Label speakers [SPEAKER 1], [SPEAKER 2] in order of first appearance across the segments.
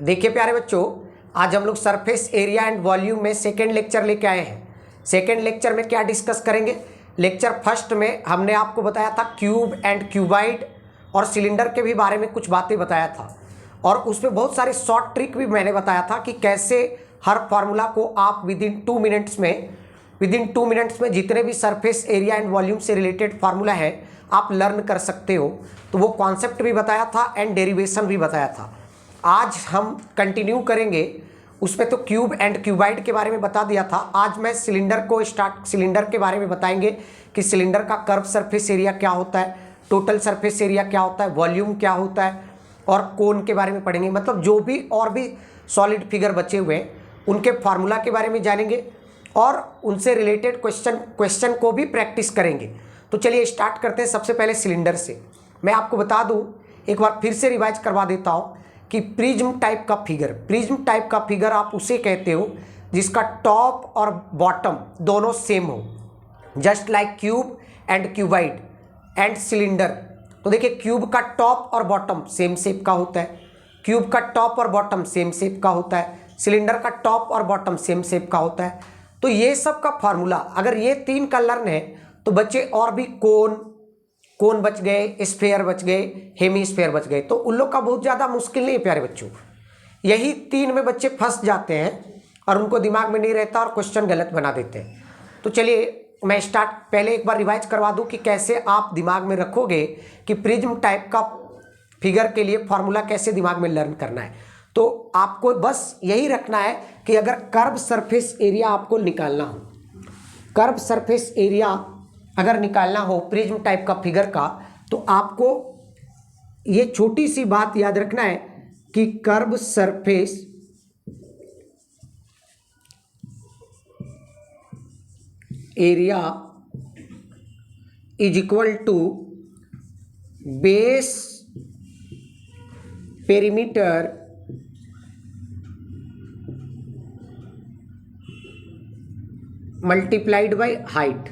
[SPEAKER 1] देखिए प्यारे बच्चों, आज हम लोग सरफेस एरिया एंड वॉल्यूम में सेकेंड लेक्चर लेके आए हैं। सेकेंड लेक्चर में क्या डिस्कस करेंगे? लेक्चर फर्स्ट में हमने आपको बताया था क्यूब एंड क्यूबाइड और सिलेंडर के भी बारे में कुछ बातें बताया था, और उसमें बहुत सारे शॉर्ट ट्रिक भी मैंने बताया था कि कैसे हर फार्मूला को आप विद इन 2 मिनट्स में जितने भी सरफेस एरिया एंड वॉल्यूम से रिलेटेड फार्मूला है आप लर्न कर सकते हो। तो वो कॉन्सेप्ट भी बताया था एंड डेरिवेशन भी बताया था। आज हम कंटिन्यू करेंगे, उसमें तो क्यूब एंड क्यूबाइड के बारे में बता दिया था। आज मैं सिलेंडर के बारे में बताएंगे कि सिलेंडर का कर्व सरफेस एरिया क्या होता है, टोटल सरफेस एरिया क्या होता है, वॉल्यूम क्या होता है, और कोन के बारे में पढ़ेंगे। मतलब जो भी और भी सॉलिड फिगर बचे हुए हैं उनके फार्मूला के बारे में जानेंगे और उनसे रिलेटेड क्वेश्चन को भी प्रैक्टिस करेंगे। तो चलिए स्टार्ट करते हैं। सबसे पहले सिलेंडर से मैं आपको बता दूं, एक बार फिर से रिवाइज करवा देता हूं कि प्रिज्म टाइप का फिगर आप उसे कहते हो जिसका टॉप और बॉटम दोनों सेम हो, just like cube and cuboid and cylinder. तो देखिए, क्यूब का टॉप और बॉटम सेम शेप का होता है, क्यूब का टॉप और बॉटम सेम शेप का होता है, सिलेंडर का टॉप और बॉटम सेम शेप का होता है। तो ये सब का फार्मूला अगर ये 3 का लर्न है तो बच्चे और भी कोन बच गए, स्फेयर बच गए, हेमीस्फेयर बच गए। तो उन लोग का बहुत ज़्यादा मुश्किल नहीं है प्यारे बच्चों। यही 3 में बच्चे फंस जाते हैं और उनको दिमाग में नहीं रहता और क्वेश्चन गलत बना देते हैं। तो चलिए मैं पहले एक बार रिवाइज करवा दूं कि कैसे आप दिमाग में रखोगे कि प्रिज्म टाइप का फिगर के लिए फार्मूला कैसे दिमाग में लर्न करना है। तो आपको बस यही रखना है कि अगर कर्व सरफेस एरिया आपको निकालना हो, कर्व सरफेस एरिया अगर निकालना हो प्रिज्म टाइप का फिगर का, तो आपको ये छोटी सी बात याद रखना है कि curve surface area is equal to base perimeter multiplied by height.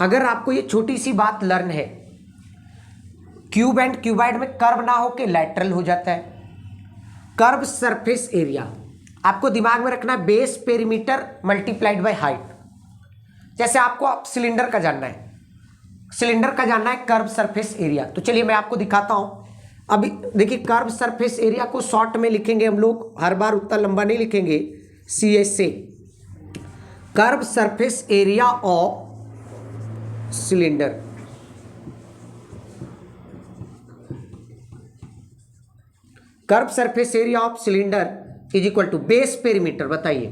[SPEAKER 1] अगर आपको ये छोटी सी बात लर्न है, क्यूब एंड क्यूबाइड में कर्व ना हो के लैटरल हो जाता है। कर्व सरफेस एरिया आपको दिमाग में रखना है base perimeter multiplied by height. जैसे आपको सिलेंडर का जानना है कर्व सरफेस एरिया। तो चलिए मैं आपको दिखाता हूं। अभी देखिए, कर्व सरफेस एरिया को शॉर्ट में लिखेंगे हम लोग, हर बार उतना लंबा नहीं लिखेंगे। CS से curve surface area of cylinder, curve surface area of cylinder is equal to base perimeter. बताइए,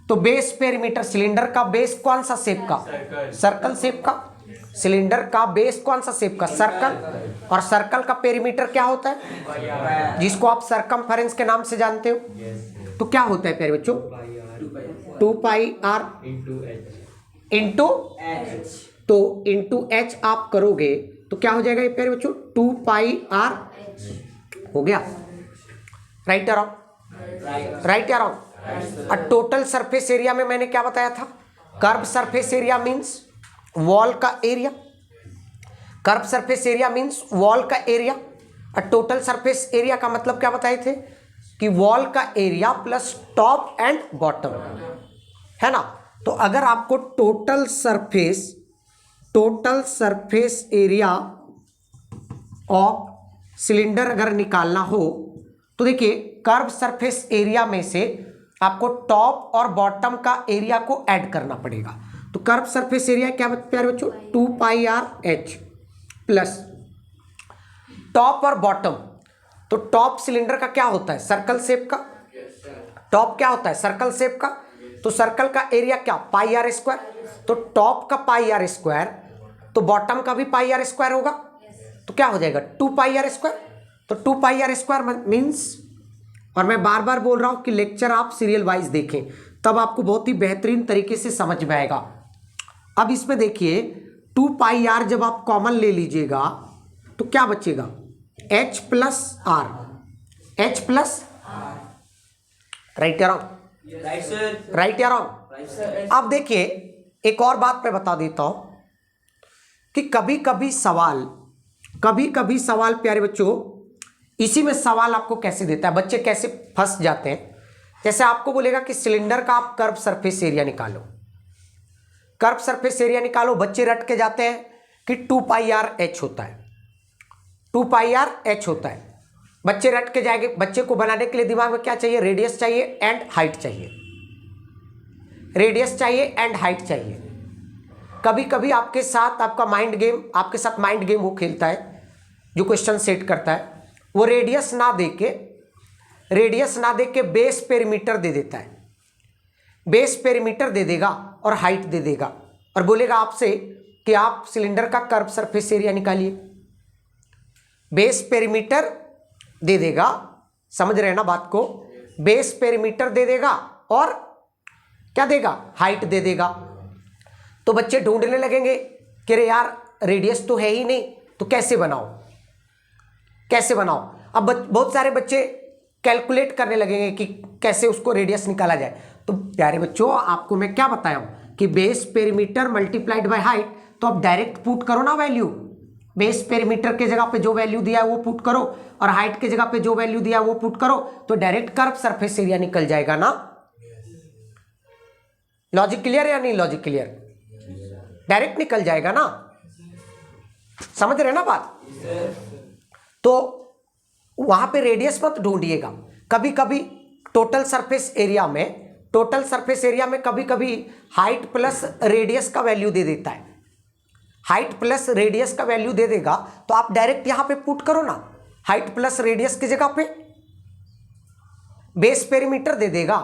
[SPEAKER 1] तो बेस पेरीमीटर, सिलेंडर का बेस कौन सा शेप का? सर्कल शेप का। सिलेंडर का बेस कौन सा शेप का? सर्कल। और सर्कल का पेरीमीटर क्या होता है, जिसको आप सरकमफेरेंस के नाम से जानते हो? तो क्या होता है प्यारे बच्चों? 2πr into h। तो इंटू h आप करोगे तो क्या हो जाएगा ये प्यारे बच्चों? 2πr हो गया। राइट या रॉन्ग? राइट या रॉन्ग? और टोटल सरफेस एरिया में मैंने क्या बताया था? Curve surface area means wall का area, curve surface area means wall का एरिया। और टोटल सरफेस एरिया का मतलब क्या बताए थे कि वॉल का area plus top and bottom, है ना? तो अगर आपको total surface area of cylinder अगर निकालना हो तो देखिए, कर्व सरफेस एरिया में से आपको टॉप और बॉटम का एरिया को ऐड करना पड़ेगा। तो कर्व सरफेस एरिया क्या प्यारे बच्चों? 2πrh प्लस टॉप और बॉटम। तो टॉप सिलेंडर का क्या होता है? सर्कल शेप का। टॉप क्या होता है? सर्कल शेप का। तो सर्कल का एरिया क्या? πr²। तो टॉप का πr², तो बॉटम का भी πr² होगा। तो क्या हो जाएगा? 2πr²। तो 2πr² मीन्स, और मैं बार बार बोल रहा हूं कि लेक्चर आप सीरियल वाइज देखें, तब आपको बहुत ही बेहतरीन तरीके से समझ में आएगा। अब इसमें देखिए, 2πr जब आप कॉमन ले लीजिएगा तो क्या बचेगा? h plus r। राइट या रॉन्ग? राइट या रॉन्ग? अब देखिए, एक और बात मैं बता देता हूं कि कभी कभी सवाल प्यारे बच्चों इसी में सवाल आपको कैसे देता है, बच्चे कैसे फंस जाते हैं। जैसे आपको बोलेगा कि सिलेंडर का आप कर्व सरफेस एरिया निकालो, कर्व सरफेस एरिया निकालो, बच्चे रट के जाते हैं कि 2 पाई आर एच होता है, 2 पाई आर एच होता है। बच्चे रट के जाएंगे। बच्चे को बनाने के लिए दिमाग में क्या चाहिए, रेडियस चाहिए एंड हाइट चाहिए, रेडियस चाहिए एंड हाइट चाहिए। कभी कभी आपके साथ आपका माइंड गेम, आपके साथ माइंड गेम वो खेलता है जो क्वेश्चन सेट करता है, वो रेडियस ना दे के बेस पेरीमीटर दे देता है, बेस पेरीमीटर दे देगा और हाइट दे देगा और बोलेगा आपसे कि आप सिलेंडर का कर्व सरफेस एरिया निकालिए। बेस पेरीमीटर दे देगा, समझ रहे हैं ना बात को, बेस पेरीमीटर दे देगा और क्या देगा, हाइट दे देगा। तो बच्चे ढूंढने लगेंगे कि अरे यार रेडियस तो है ही नहीं, तो कैसे बनाओ, कैसे बनाओ। अब बहुत सारे बच्चे कैलकुलेट करने लगेंगे कि कैसे उसको रेडियस निकाला जाए। तो प्यारे बच्चों आपको मैं क्या बताया हूं कि base perimeter multiplied by height, तो आप डायरेक्ट पुट करो ना वैल्यू, बेस पेरीमीटर के जगह पे जो वैल्यू दिया है वो पुट करो और हाइट के जगह पे जो वैल्यू दिया है वो पुट करो, तो डायरेक्ट कर्व सरफेस एरिया निकल जाएगा ना। लॉजिक क्लियर है या नहीं, लॉजिक क्लियर, डायरेक्ट निकल जाएगा ना, समझ रहे ना बात। तो वहां पे रेडियस मत ढूंढिएगा। कभी कभी टोटल सरफेस एरिया में कभी कभी हाइट प्लस रेडियस का वैल्यू दे देता है, हाइट प्लस रेडियस का वैल्यू दे देगा, तो आप डायरेक्ट यहां पे पुट करो ना, हाइट प्लस रेडियस की जगह पे बेस पेरीमीटर दे देगा,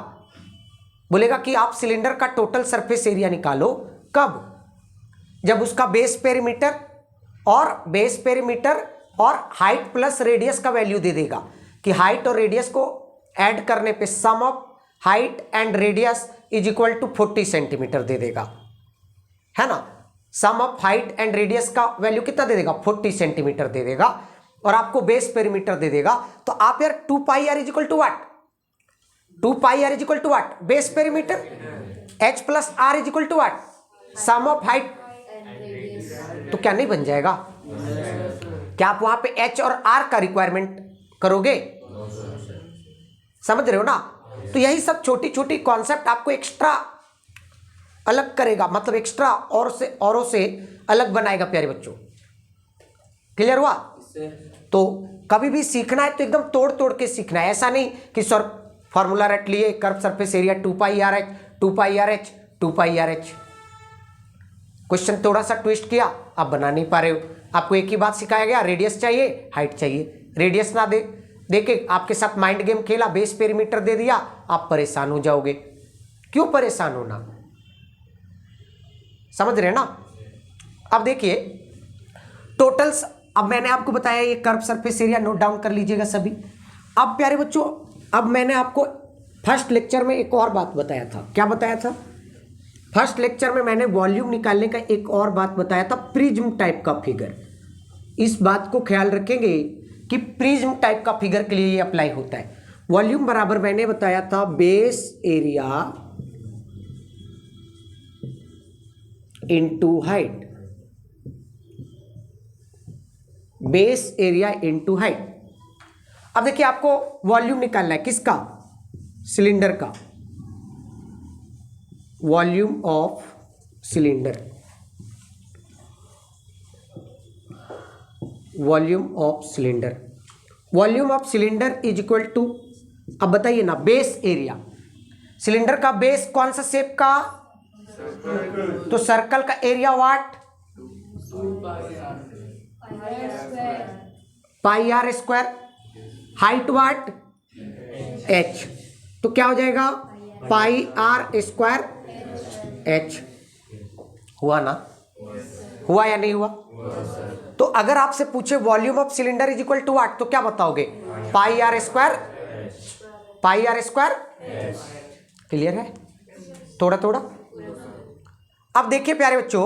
[SPEAKER 1] बोलेगा कि आप सिलेंडर का टोटल सरफेस एरिया निकालो। कब, जब उसका बेस पेरीमीटर और हाइट प्लस रेडियस का वैल्यू दे देगा कि हाइट और रेडियस को ऐड करने पे sum of height and radius is equal to 40 centimetre दे देगा, है ना। Sum of height and radius का वैल्यू कितना दे देगा, 40 सेंटीमीटर दे देगा और आपको बेस पेरीमीटर दे देगा। तो आप यार 2 pi R is equal to what, 2 pi R is equal to what, base perimeter, h plus R is equal to what, sum of height. तो क्या नहीं बन जाएगा, क्या आप वहां पे h और r का रिक्वायरमेंट करोगे, समझ रहे हो ना। तो यही सब छोटी छोटी कॉन्सेप्ट आपको एक्स्ट्रा अलग करेगा, मतलब एक्स्ट्रा औरों से अलग बनाएगा प्यारे बच्चों। क्लियर हुआ। तो कभी भी सीखना है तो एकदम तोड़ तोड़ के सीखना है, ऐसा नहीं कि सर फॉर्मूला रट लिए, curve surface area 2 pi R H, 2 pi R H, 2 pi R H, question थोड़ा सा ट्विस्ट किया, आप बना नहीं पा रहे हो। आपको एक ही बात सिखाया गया, रेडियस चाहिए हाइट चाहिए, रेडियस ना देके आपके साथ माइंड गेम खेला, बेस पेरीमीटर दे दिया, आप परेशान हो जाओगे। क्यों परेशान होना, समझ रहे ना। अब देखिए टोटल्स, अब मैंने आपको बताया ये curve surface area, note down कर लीजिएगा सभी। अब प्यारे बच्चों, अब मैंने आपको फर्स्ट लेक्चर में एक और बात बताया था। क्या बताया था, फर्स्ट लेक्चर में मैंने वॉल्यूम निकालने का एक और बात बताया था, प्रिज्म टाइप का फिगर। इस बात को ख्याल रखेंगे कि प्रिज्म टाइप का फिगर के लिए ये अप्लाई होता है। वॉल्यूम बराबर मैंने बताया था base area into height, base area into height. अब देखिए आपको वॉल्यूम निकालना है, किसका, सिलेंडर का, volume of cylinder, volume of cylinder, volume of cylinder is equal to, अब बताइए ना, बेस एरिया, सिलेंडर का बेस कौन सा शेप का, तो सर्कल का area what, pi R square, height what, h, तो क्या हो जाएगा, पाई आर स्क्वायर h। हुआ ना, हुआ या नहीं हुआ। तो अगर आपसे पूछे volume of cylinder is equal to what, तो क्या बताओगे, pi R square, pi R square. Clear है, थोड़ा थोड़ा। अब देखिए प्यारे बच्चों,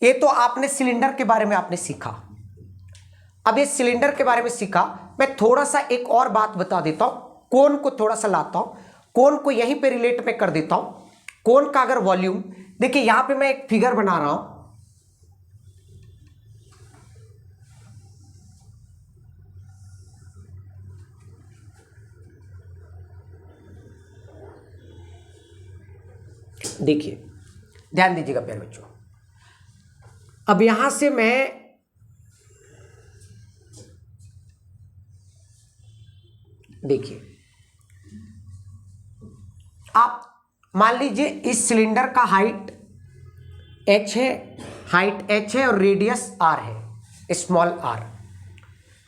[SPEAKER 1] ये तो आपने सिलेंडर के बारे में आपने सीखा। अब ये सिलेंडर के बारे में सीखा, मैं थोड़ा सा एक और बात बता देता हूं, कोन को थोड़ा सा लाता हूं, कोन को यहीं पे रिलेट में कर देता हूं। कोन का अगर वॉल्यूम, देखिए यहां पे मैं एक फिगर बना रहा हूं, देखिए ध्यान दीजिएगा प्यारे बच्चों, अब यहां से मैं देखिए, आप मान लीजिए इस सिलेंडर का हाइट h है, हाइट h है और रेडियस r है, स्मॉल r।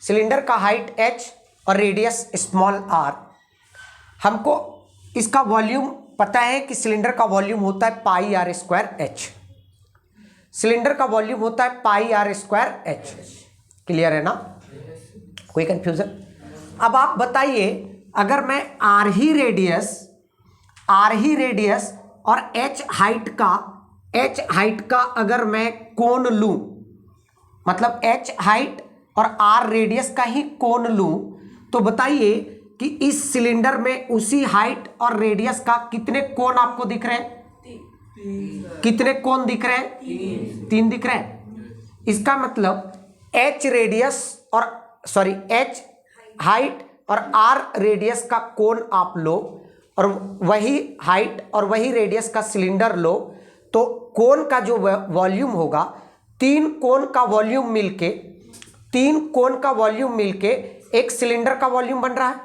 [SPEAKER 1] सिलेंडर का हाइट h और रेडियस स्मॉल r। हमको इसका वॉल्यूम पता है कि सिलेंडर का वॉल्यूम होता है पाई आर स्क्वायर h। सिलेंडर का वॉल्यूम होता है पाई आर स्क्वायर h। क्लियर है ना, कोई कंफ्यूजन? अब आप बताइए, अगर मैं आर ही रेडियस और h हाइट का अगर मैं कोण लूं, मतलब h हाइट और r रेडियस का ही कोण लूं, तो बताइए कि इस सिलेंडर में उसी हाइट और रेडियस का कितने कोण आपको दिख रहे हैं? कितने कोण दिख रहे हैं? 3 दिख रहे हैं। इसका मतलब h हाइट और r रेडियस का कोण आप लो और वही हाइट और वही रेडियस का सिलेंडर लो, तो कोण का जो वॉल्यूम होगा, 3 कोण का वॉल्यूम मिलके एक सिलेंडर का वॉल्यूम बन रहा है।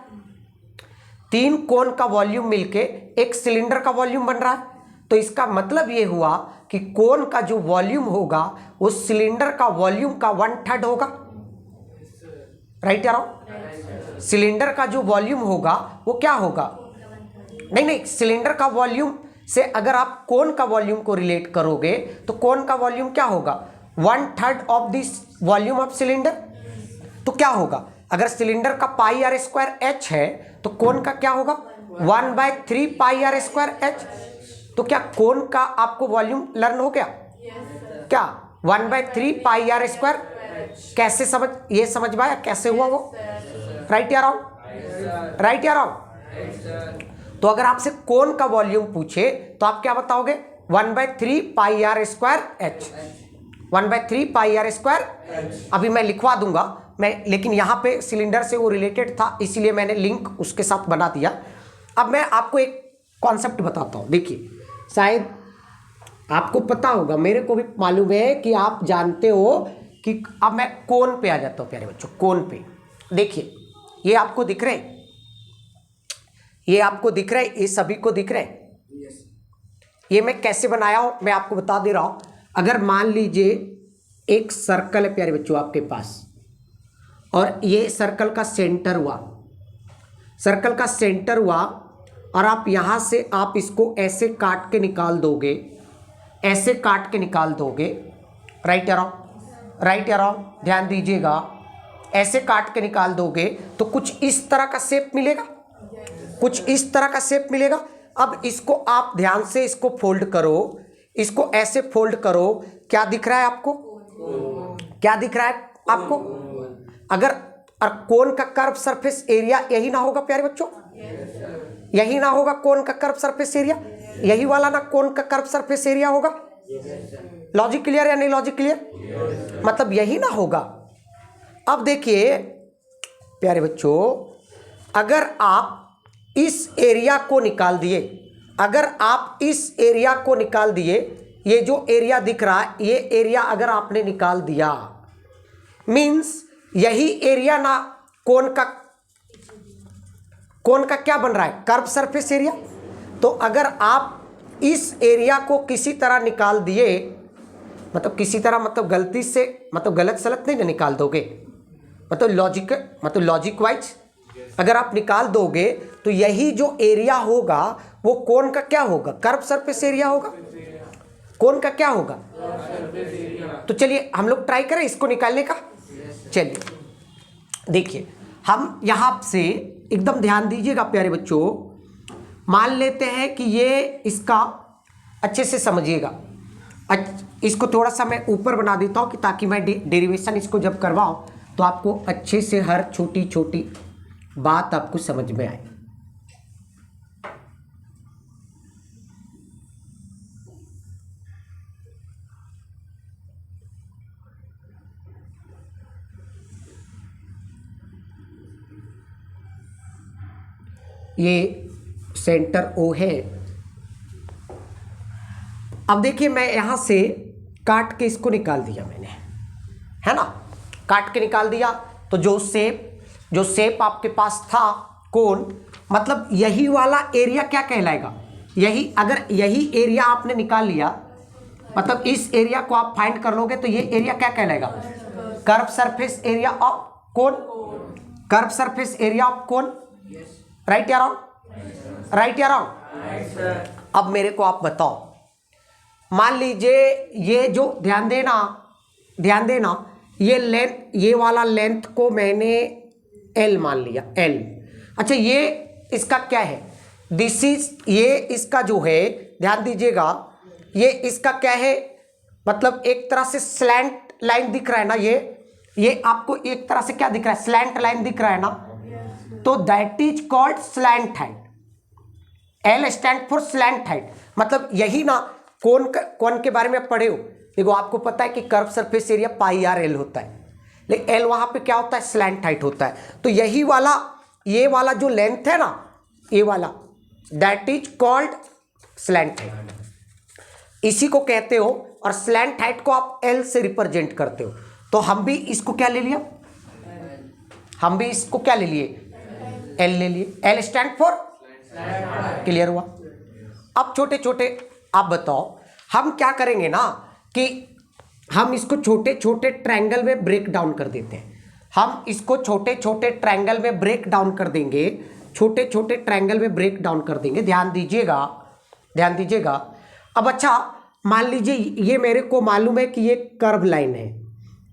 [SPEAKER 1] 3 कोण का वॉल्यूम मिलके एक सिलेंडर का वॉल्यूम बन रहा है। तो इसका मतलब ये हुआ कि कोण का जो वॉल्यूम होगा उस सिलेंडर का वॉल्यूम का 1/3 होगा। राइट या रॉन्ग? सिलेंडर का जो वॉल्यूम होगा वो क्या होगा? नहीं, सिलेंडर का वॉल्यूम से अगर आप कोण का वॉल्यूम को रिलेट करोगे तो कोण का वॉल्यूम क्या होगा? 1/3 of this volume of cylinder. तो क्या होगा, अगर सिलेंडर का पाई आर स्क्वायर h है तो कोण का क्या होगा? 1/3 पाई आर स्क्वायर h। तो क्या कोण का आपको वॉल्यूम लर्न हो गया? क्या 1/3 पाई आर स्क्वायर? कैसे समझ पाया कैसे हुआ वो? राइट या रॉन्ग? राइट या रॉन्ग? तो अगर आपसे कोण का वॉल्यूम पूछे तो आप क्या बताओगे? 1/3 pi R square h। 1/3 pi R square. अभी मैं लिखवा दूंगा लेकिन यहाँ पे सिलेंडर से वो रिलेटेड था इसीलिए मैंने लिंक उसके साथ बना दिया। अब मैं आपको एक कॉन्सेप्ट बताता हूँ। देखिए, शायद आपको पता होगा, मेरे को भी मालूम है कि आप जानते हो कि अब मैं कोण पे आ जाता हूँ प्यारे बच्चों। कोण पे देखिए, ये आपको दिख रहे हैं, ये सभी को दिख रहे हैं। ये मैं कैसे बनाया हूँ मैं आपको बता दे रहा हूँ। अगर मान लीजिए एक सर्कल है प्यारे बच्चों आपके पास, और ये सर्कल का सेंटर हुआ, और आप यहाँ से आप इसको ऐसे काट के निकाल दोगे, राइट या रॉन्ग? ध्यान दीजिएगा, ऐसे काट के निकाल दोगे तो कुछ इस तरह का शेप मिलेगा। अब इसको आप ध्यान से इसको फोल्ड करो, इसको ऐसे फोल्ड करो, क्या दिख रहा है आपको? अगर कोण का कर्व सरफेस एरिया यही ना होगा प्यारे बच्चों? यही ना होगा कोण का कर्व सरफेस एरिया? यही वाला ना कोण का कर्व सरफेस एरिया होगा? लॉजिक क्लियर या नहीं? लॉजिक क्लियर, मतलब यही ना होगा। अब देखिए प्यारे बच्चों, अगर आप इस एरिया को निकाल दिए, ये जो एरिया दिख रहा है, ये एरिया अगर आपने निकाल दिया, मीन्स यही एरिया ना कोण का क्या बन रहा है? Curve surface area. तो अगर आप इस एरिया को किसी तरह निकाल दिए, मतलब किसी तरह, मतलब गलती से, मतलब गलत सलत नहीं ना निकाल दोगे, मतलब लॉजिक वाइज अगर आप निकाल दोगे तो यही जो एरिया होगा वो कोण का क्या होगा? कर्व सरफेस एरिया होगा। कोण का क्या होगा? तो चलिए हम लोग ट्राई करें इसको निकालने का। चलिए देखिए, हम यहाँ से एकदम ध्यान दीजिएगा प्यारे बच्चों, मान लेते हैं कि ये इसका अच्छे से समझिएगा। इसको थोड़ा सा मैं ऊपर बना देता हूँ कि ताकि मैं डेरिवेशन इसको जब करवाऊँ तो आपको अच्छे से हर छोटी छोटी बात आपको समझ में आए। ये सेंटर O है, अब देखिए मैं यहां से काट के इसको निकाल दिया मैंने, है ना, काट के निकाल दिया। तो जो शेप आपके पास था कोन, मतलब यही वाला एरिया क्या कहलाएगा, यही, अगर यही एरिया आपने निकाल लिया, मतलब इस एरिया को आप फाइंड कर लोगे तो ये एरिया क्या कहलाएगा, curve surface area of cone, curve surface area of cone. Right या रॉन्ग, राइट या रॉन्ग। अब मेरे को आप बताओ, मान लीजिए ये जो, ध्यान देना, ये लेंथ, ये वाला लेंथ को मैंने L मान लिया, L। अच्छा ये इसका क्या है, दिस इज, ये इसका जो है, ध्यान दीजिएगा, ये इसका क्या है, मतलब एक तरह से स्लैंट लाइन दिख रहा है ना, ये आपको एक तरह से क्या दिख रहा है, स्लैंट लाइन दिख रहा है ना, तो that is called slant height. L stand for slant height, मतलब यही ना, कौन के बारे में पढ़े हो, देखो आपको पता है कि curve surface area pi R L होता है, लेकिन एल वहां पे क्या होता है, स्लैंट हाइट होता है। तो यही वाला, ये वाला जो लेंथ है ना, ये वाला, that is called slant height, इसी को कहते हो। और स्लैंट हाइट को आप एल से रिप्रेजेंट करते हो। तो हम भी इसको क्या ले लिया, हम भी इसको क्या ले लिए, एल ले लिए, एल स्टैंड फॉर, क्लियर हुआ। अब छोटे छोटे आप बताओ, हम क्या करेंगे ना कि हम इसको छोटे छोटे ट्रायंगल में ब्रेक डाउन कर देते हैं, हम इसको छोटे छोटे ट्रायंगल में ब्रेक डाउन कर देंगे, छोटे छोटे ट्रायंगल में ब्रेक डाउन कर देंगे। ध्यान दीजिएगा, ध्यान दीजिएगा। अब अच्छा मान लीजिए ये मेरे को मालूम है कि ये कर्व लाइन है,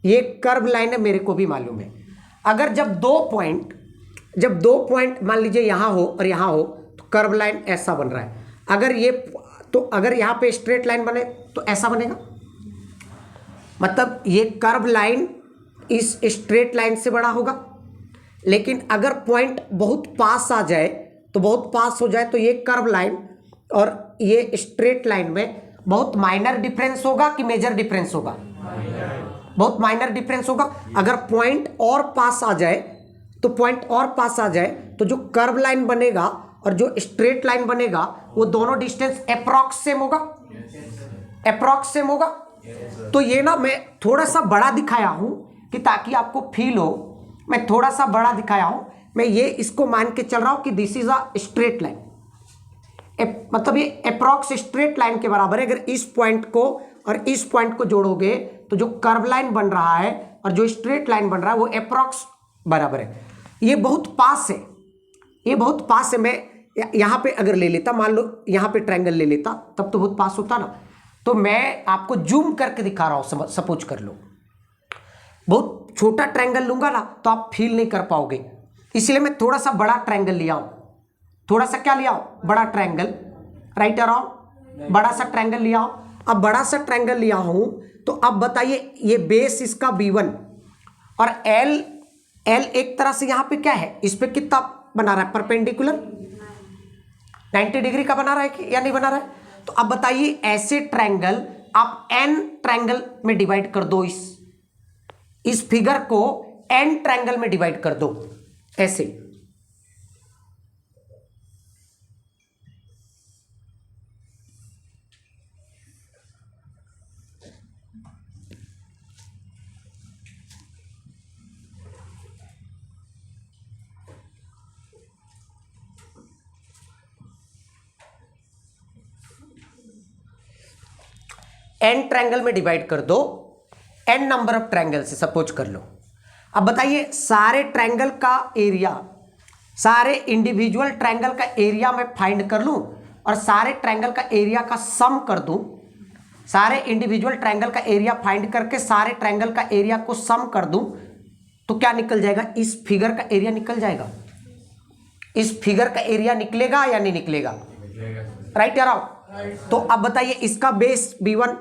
[SPEAKER 1] ये कर्व लाइन है, मेरे को भी मालूम है। अगर जब दो पॉइंट मान लीजिए यहाँ हो और यहाँ हो, तो कर्व लाइन ऐसा बन रहा है। अगर ये, तो अगर यहाँ पे स्ट्रेट लाइन बने तो ऐसा बनेगा, मतलब ये कर्व लाइन इस स्ट्रेट लाइन से बड़ा होगा। लेकिन अगर पॉइंट बहुत पास आ जाए, तो बहुत पास हो जाए, तो ये कर्व लाइन और ये स्ट्रेट लाइन में बहुत माइनर डिफरेंस होगा कि मेजर डिफरेंस होगा, बहुत माइनर डिफरेंस होगा। अगर पॉइंट और पास आ जाए, तो पॉइंट और पास आ जाए, तो जो कर्व लाइन बनेगा और जो स्ट्रेट लाइन बनेगा, वो दोनों डिस्टेंस अप्रॉक्स सेम होगा, अप्रॉक्स सेम होगा। तो ये ना मैं थोड़ा सा बड़ा दिखाया हूं कि ताकि आपको फील हो, मैं थोड़ा सा बड़ा दिखाया हूं। मैं ये इसको मान के चल रहा हूं कि this is a straight line, मतलब ये अप्रॉक्स स्ट्रेट लाइन के बराबर है। अगर इस पॉइंट को और इस पॉइंट को जोड़ोगे, तो जो कर्व लाइन बन रहा है और जो स्ट्रेट लाइन बन रहा है, वो अप्रॉक्स बराबर है। ये बहुत पास है, ये बहुत पास है। मैं यहां पे अगर ले लेता, मान लो यहां पे ट्रायंगल ले लेता, तब तो बहुत पास होता ना। तो मैं आपको जूम करके दिखा रहा हूं, सपोज कर लो, बहुत छोटा ट्रायंगल लूंगा ना, तो आप फील नहीं कर पाओगे। इसलिए मैं थोड़ा सा बड़ा ट्रायंगल लिया हूं, थोड़ा सा क्या लिया हूं, बड़ा ट्रायंगल। राइट अराउंड, बड़ा सा ट्रायंगल लिया हूं। अब बड़ा सा ट्रायंगल लिया हूं, तो अब बताइए, ये बेस इसका B1 और L एक तरह से यहां पे क्या है, इस पे कितना बना रहा है, परपेंडिकुलर 90 डिग्री का बना रहा है कि या नहीं बना रहा है। तो अब बताइए, ऐसे ट्रायंगल आप n ट्रायंगल में डिवाइड कर दो, इस फिगर को n ट्रायंगल में डिवाइड कर दो, ऐसे। n ट्रायंगल में डिवाइड कर दो, n नंबर ऑफ ट्रायंगल से सपोज कर लो। अब बताइए, सारे ट्रायंगल का एरिया, सारे इंडिविजुअल ट्रायंगल का एरिया मैं फाइंड कर लूं और सारे ट्रायंगल का एरिया का सम कर दूं, सारे इंडिविजुअल ट्रायंगल का एरिया फाइंड करके सारे ट्रायंगल का एरिया को सम कर दूं, तो क्या निकल जाएगा, इस फिगर का एरिया निकल जाएगा। इस फिगर का एरिया निकलेगा या नहीं निकलेगा, राइट या रॉन्ग। तो अब बताइए, इसका बेस B1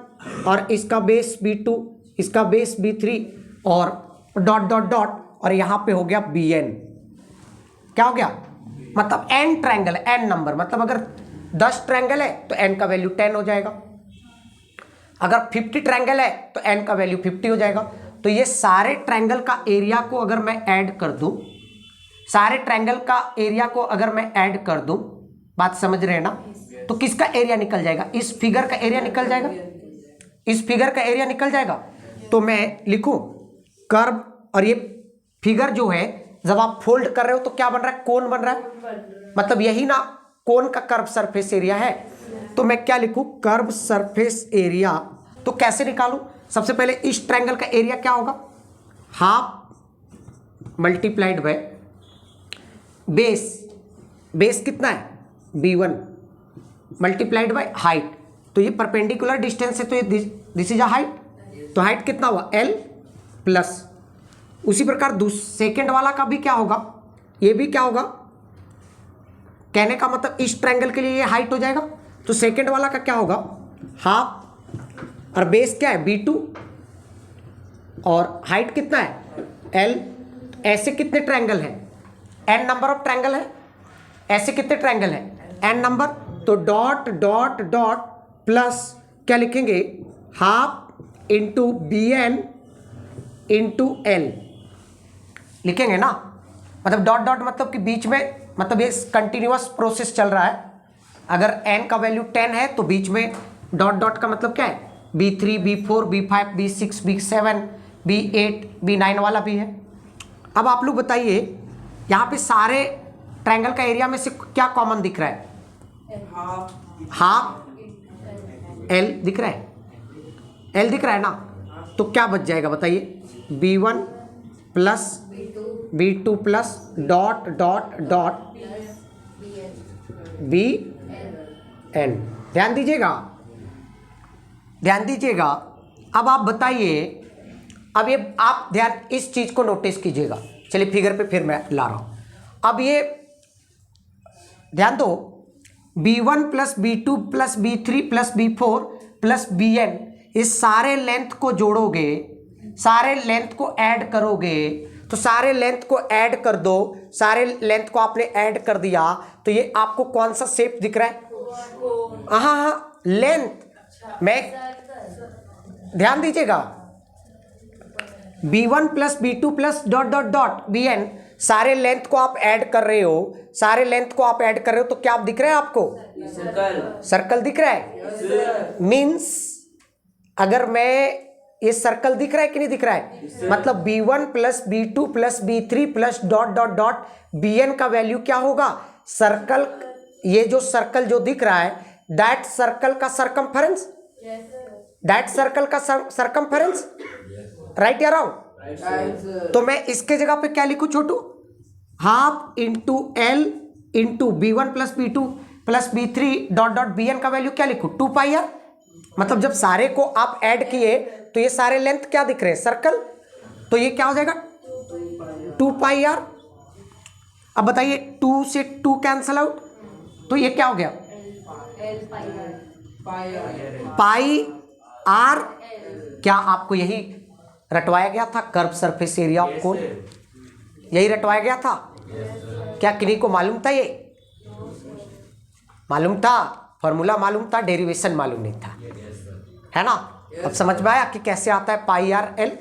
[SPEAKER 1] और इसका बेस B2, इसका बेस B3 और डॉट डॉट डॉट, और यहां पे हो गया Bn। क्या हो गया, मतलब n ट्रायंगल, n नंबर, मतलब अगर 10 ट्रायंगल है तो n का वैल्यू 10 हो जाएगा, अगर 50 ट्रायंगल है तो n का वैल्यू 50 हो जाएगा। तो ये सारे ट्रायंगल का एरिया को अगर मैं ऐड कर दूं, सारे ट्रायंगल का एरिया को अगर मैं ऐड कर दूं, बात समझ रहे हैं ना, तो किसका एरिया निकल जाएगा? इस फिगर का एरिया निकल जाएगा, इस फिगर का एरिया निकल जाएगा। तो मैं लिखूं कर्व, और ये फिगर जो है जब आप फोल्ड कर रहे हो तो क्या बन रहा है? कोन बन रहा है, मतलब यही ना कोन का कर्व सरफेस एरिया है। तो मैं क्या लिखूं? Curve surface area. तो कैसे निकालूं? सबसे पहले इस ट्रायंगल का एरिया क्या होगा? Half multiplied by base, base कितना है? b1 multiplied by height. तो ये परपेंडिकुलर डिस्टेंस है, तो ये दिस इज अ हाइट, तो हाइट कितना हुआ? l plus. उसी प्रकार सेकेंड वाला का भी क्या होगा? ये भी क्या होगा? कहने का मतलब इस ट्रायंगल के लिए ये हाइट हो जाएगा, तो सेकेंड वाला का क्या होगा? हाफ, और बेस क्या है? b2, और हाइट कितना है? l। ऐसे कितने ट्रायंगल हैं? n नंबर ऑफ ट्रायंगल है। ऐसे कितने ट्रायंगल हैं? n number. तो डॉट डॉट डॉट प्लस क्या लिखेंगे? Half into bn into l लिखेंगे ना, मतलब डॉट डॉट मतलब कि बीच में, मतलब ये कंटिन्यूअस प्रोसेस चल रहा है। अगर n का वैल्यू 10 है तो बीच में डॉट डॉट का मतलब क्या है? b3 b4 b5 b6 b7 b8 b9 वाला भी है। अब आप लोग बताइए, यहाँ पे सारे ट्रायंगल का एरिया में से क्या कॉमन दिख रहा है? हाफ l दिख रहा है, l दिख रहा है ना। तो क्या बच जाएगा बताइए? b1 plus b2 plus dot dot dot bn। ध्यान दीजिएगा, ध्यान दीजिएगा। अब आप बताइए, अब ये आप ध्यान इस चीज को नोटिस कीजिएगा। चलिए फिगर पे फिर मैं ला रहा हूं। अब ये ध्यान दो, b1 plus b2 plus b3 plus b4 plus bn, इस सारे लेंथ को जोड़ोगे, सारे लेंथ को ऐड करोगे, तो सारे लेंथ को ऐड कर दो। सारे लेंथ को आपने ऐड कर दिया तो ये आपको कौन सा शेप दिख रहा है? हाँ, लेंथ। मैं ध्यान दीजिएगा, b1 plus b2 plus dot dot dot bn, सारे लेंथ को आप ऐड कर रहे हो, सारे लेंथ को आप ऐड कर रहे हो, तो क्या आप दिख रहा है आपको? सर्कल दिख रहा है। मीन्स अगर मैं, ये सर्कल दिख रहा है कि नहीं दिख रहा है? मतलब b1 plus b2 plus b3 plus dot dot dot bn का वैल्यू क्या होगा? सर्कल, ये जो सर्कल जो दिख रहा है, दैट सर्कल का सरकमफेरेंस, दैट सर्कल का सरकमफेरेंस, राइट या रॉन्ग? तो मैं इसके जगह पे क्या लिखूं छोटू? Half into l into b1 plus b2 plus b3 dot dot bn का वैल्यू क्या लिखूं? 2 पाई r। मतलब जब सारे को आप ऐड किए तो ये सारे लेंथ क्या दिख रहे हैं? सर्कल। तो ये क्या हो जाएगा? 2 पाई r। अब बताइए 2 से 2 कैंसल आउट, तो ये क्या हो गया? पाई r। क्या आपको यही रटवाया गया था? कर्व सरफेस एरिया ऑफ कोन, यही रटवाया गया था क्या? किन्हीं को मालूम था? ये मालूम था, फॉर्मूला मालूम था, डेरिवेशन मालूम नहीं था, है ना? अब समझ में आया कि कैसे आता है पाई आर एल,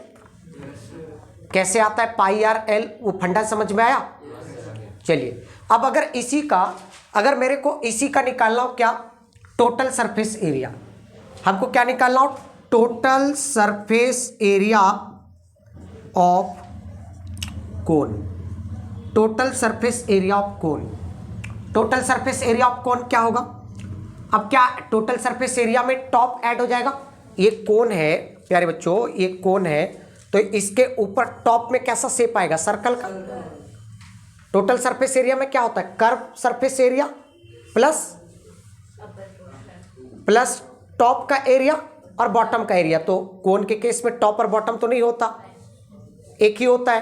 [SPEAKER 1] कैसे आता है पाई आर एल, वो फंडा समझ में आया? चलिए, अब अगर इसी का, अगर मेरे को इसी का निकालना हो क्या? Total surface area. हमको क्या निकालना हो? Total surface area of cone, total surface area of cone. Total surface area of कोन क्या होगा? अब क्या टोटल सरफेस एरिया में टॉप ऐड हो जाएगा? ये कोन है प्यारे बच्चों, ये कोन है, तो इसके ऊपर टॉप में कैसा शेप आएगा? सर्कल का। टोटल सरफेस एरिया में क्या होता है? Curve surface area plus plus top का एरिया और बॉटम का एरिया। तो कोन के केस में टॉप और बॉटम तो नहीं होता, एक ही होता है।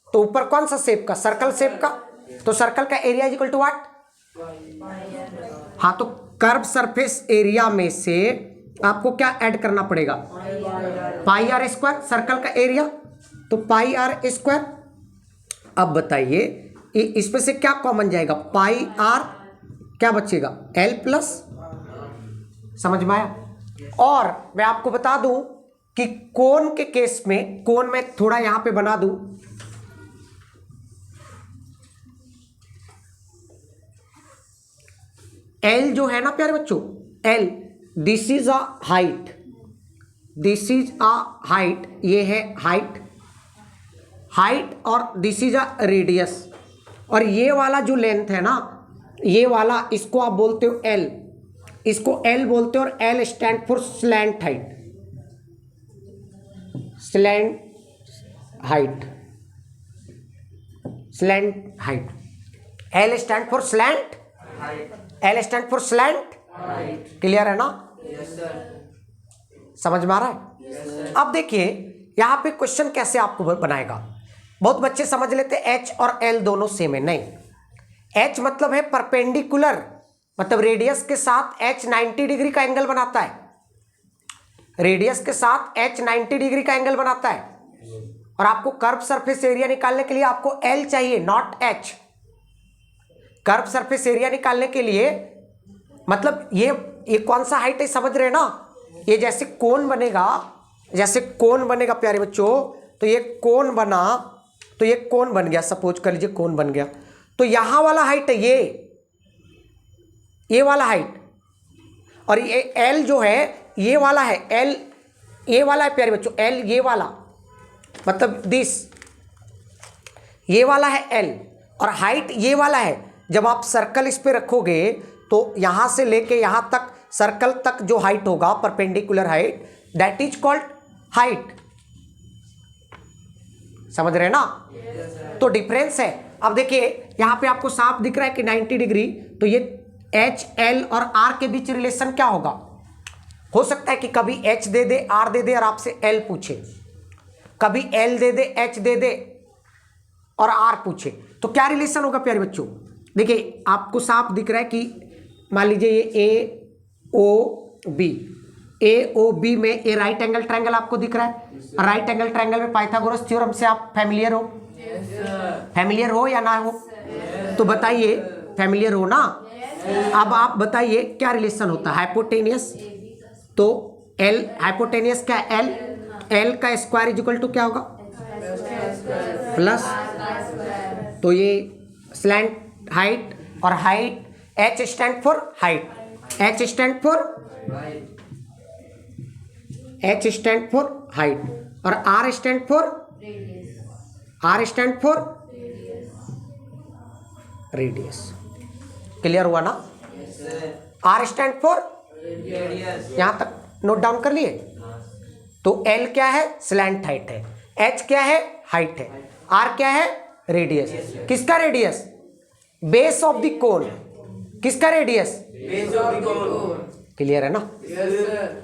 [SPEAKER 1] तो ऊपर कौन सा शेप का? सर्कल शेप का। तो सर्कल का area is equal to what? हाँ, तो कर्व सरफेस एरिया में से आपको क्या ऐड करना पड़ेगा? पाई आर स्क्वायर, सर्कल का एरिया, तो पाई आर स्क्वायर। अब बताइए इसमें से क्या कॉमन जाएगा? पाई आर, क्या बचेगा? L plus. समझ में आया? और मैं आपको बता दूं कि कोन के केस में, कोन में थोड़ा यहां पे बना दूं, एल जो है ना प्यारे बच्चों, L, this is a height, this is a height, ये है हाइट, हाइट, और दिस इज अ रेडियस, और ये वाला जो लेंथ है ना, ये वाला, इसको आप बोलते हो एल, इसको एल बोलते हो, और L stand for slant height, slant height, slant height, L stand for slant, L stand for slant, clear है ना? समझ में आ रहा है? अब देखिए यहां पे क्वेश्चन कैसे आपको बनाएगा। बहुत बच्चे समझ लेते एच और एल दोनों सेम है, नहीं। एच मतलब है परपेंडिकुलर, मतलब रेडियस के साथ एच 90 डिग्री का एंगल बनाता है, रेडियस के साथ एच 90 डिग्री का एंगल बनाता है, और आपको कर्व सरफेस एरिया निकालने के लिए आपको एल चाहिए, not H. Curve surface area निकालने के लिए मतलब ये कौन सा हाइट है समझ रहे हैं ना? ये जैसे कोन बनेगा, जैसे कोन बनेगा प्यारे बच्चों, तो ये कोन बना, तो ये कोन बन गया, सपोज कर लीजिए कोन बन गया, तो यहां वाला हाइट है ये वाला हाइट, और ये एल जो है ये वाला है, एल ये वाला है प्यारे बच्चों, एल ये वाला, मतलब दिस, ये वाला है एल, और हाइट ये वाला है। जब आप सर्कल इस पे रखोगे तो यहां से लेके यहां तक, सर्कल तक जो हाइट होगा, perpendicular height, that is called height. समझ रहे हैं ना? तो डिफरेंस है। अब देखिए यहां पे आपको साफ दिख रहा है कि 90 डिग्री, तो ये एच, एल और आर के बीच रिलेशन क्या होगा? हो सकता है कि कभी H they they, are they दे और आपसे एल पूछे, कभी एल दे दे, एच दे दे और आर पूछे, तो क्या रिलेशन होगा प्यारे बच्चों? देखिए आपको साफ दिख रहा है कि मान लीजिए ये ए ओ बी, ए ओ बी में ये राइट एंगल ट्रायंगल आपको दिख रहा है, राइट एंगल ट्रायंगल में पाइथागोरस थ्योरम से आप फैमिलियर हो? फैमिलियर हो या ना हो? तो बताइए, फैमिलियर हो ना? अब आप बताइए क्या रिलेशन होता है? हाइपोटेनियस, तो एल हाइपोटेनियस क्या है? एल, एल का स्क्वायर इज इक्वल टू क्या होगा? प्लस, तो ये स्लैंट हाइट, और height, H stand for height, H stand for, H stand for height, और R stand for, R stand for radius. Clear हुआ ना? आर स्टैंड फॉर रेडियस, यहां तक नोट डाउन कर लिए? तो एल क्या है? स्लैंट हाइट है, एच क्या है? हाइट है, आर क्या है? रेडियस। किसका radius? Base of the cone. किसका radius? Base of the cone. Clear है ना?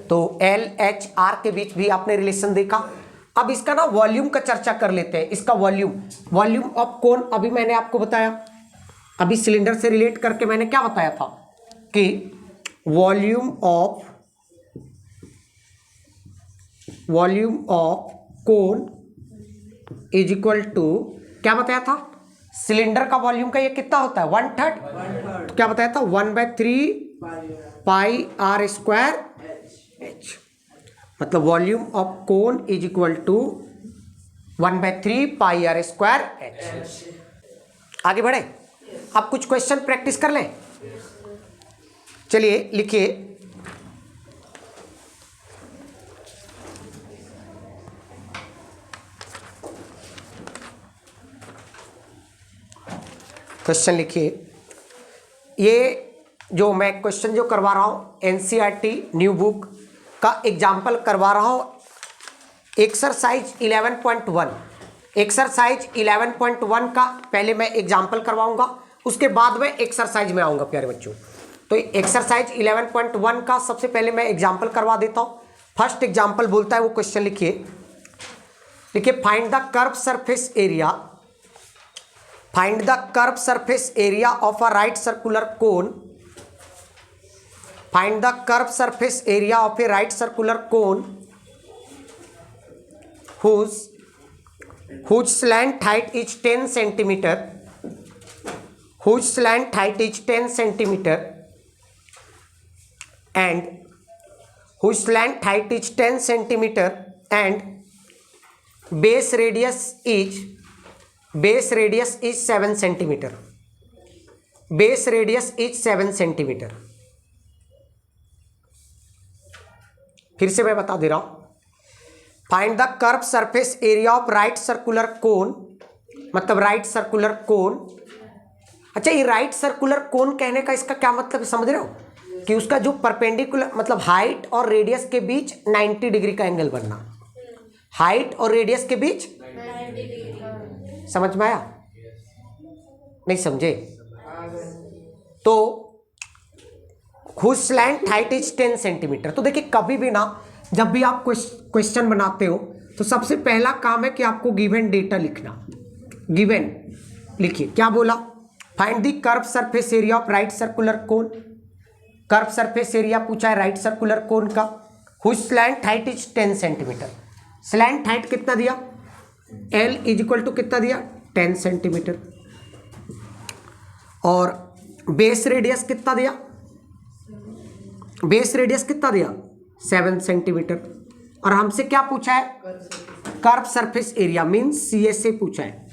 [SPEAKER 1] तो एल, एच, आर के बीच भी आपने रिलेशन देखा। अब इसका ना वॉल्यूम का चर्चा कर लेते हैं। इसका वॉल्यूम, वॉल्यूम ऑफ कोन अभी मैंने आपको बताया, अभी सिलेंडर से रिलेट करके मैंने क्या बताया था कि volume of cone is equal to, क्या बताया था? सिलेंडर का वॉल्यूम का ये कितना होता है? 1/3। तो क्या बताया था? 1/3 पाई आर स्क्वायर एच, मतलब volume of cone is equal to 1/3 pi R square H. आगे बढ़े, अब कुछ क्वेश्चन प्रैक्टिस कर लें। चलिए लिखिए, क्वेश्चन लिखिए। ये जो मैं क्वेश्चन जो करवा रहा हूँ एनसीईआरटी न्यू बुक का एग्जाम्पल करवा रहा हूँ, एक्सरसाइज 11.1। एक्सरसाइज 11.1 का पहले मैं एग्जाम्पल करवाऊंगा, उसके बाद में एक्सरसाइज में आऊँगा प्यारे बच्चों। तो एक्सरसाइज 11.1 का सबसे पहले मैं एग्जाम्पल करवा देता हूँ। फर्स्ट एग्जाम्पल बोलता है, वो क्वेश्चन लिखिए, find the curve surface area, find the curve surface area of a right circular cone, find the curved surface area of a right circular cone whose slant height is 10 centimeter, whose slant height is 10 centimeter and whose slant height is 10 centimeter and base radius is 7 centimeter, base radius is 7 centimeter। फिर से मैं बता दे रहा हूं, find the curve surface area of right circular कोन, मतलब right circular कोन। अच्छा, ये right circular कोन कहने का इसका क्या मतलब है, समझ रहे हो? कि उसका जो परपेंडिकुलर मतलब हाइट और रेडियस के बीच 90 डिग्री का एंगल बनना, हाइट और रेडियस के बीच 90 डिग्री। समझ में आया? नहीं समझे? तो whose slant height is 10 centimetre. तो देखिए कभी भी ना, जब भी आप क्वेश्चन बनाते हो तो सबसे पहला काम है कि आपको गिवन डेटा लिखना। गिवन लिखिए, क्या बोला? Find the curve surface area of right circular cone. Curve surface area पूछा है राइट सर्कुलर कोन का। Whose slant height is 10 centimetre. Slant height कितना दिया? L इज इक्वल टू कितना दिया? 10 सेंटीमीटर। और बेस रेडियस कितना दिया? बेस रेडियस कितना दिया? 7 सेंटीमीटर। और हमसे क्या पूछा है? Curve surface area means CS से पूछा है,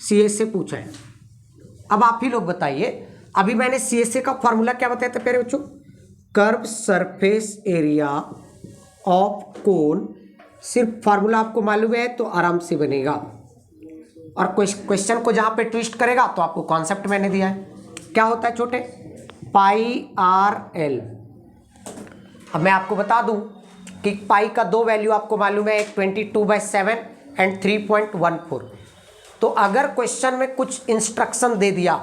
[SPEAKER 1] CS से पूछा है। अब आप ही लोग बताइए, अभी मैंने CSA का फॉर्मूला क्या बताया था प्यारे बच्चों? कर्व सरफेस एरिया ऑफ कोन। सिर्फ फार्मूला आपको मालूम है तो आराम से बनेगा, और क्वेश्चन को जहां पे ट्विस्ट करेगा तो आपको कॉन्सेप्ट मैंने दिया है। क्या होता है छोटे? पाई आर एल। अब मैं आपको बता दूं कि पाई का दो वैल्यू आपको मालूम है, एक 22/7 एंड 3.14। तो अगर क्वेश्चन में कुछ इंस्ट्रक्शन दे दिया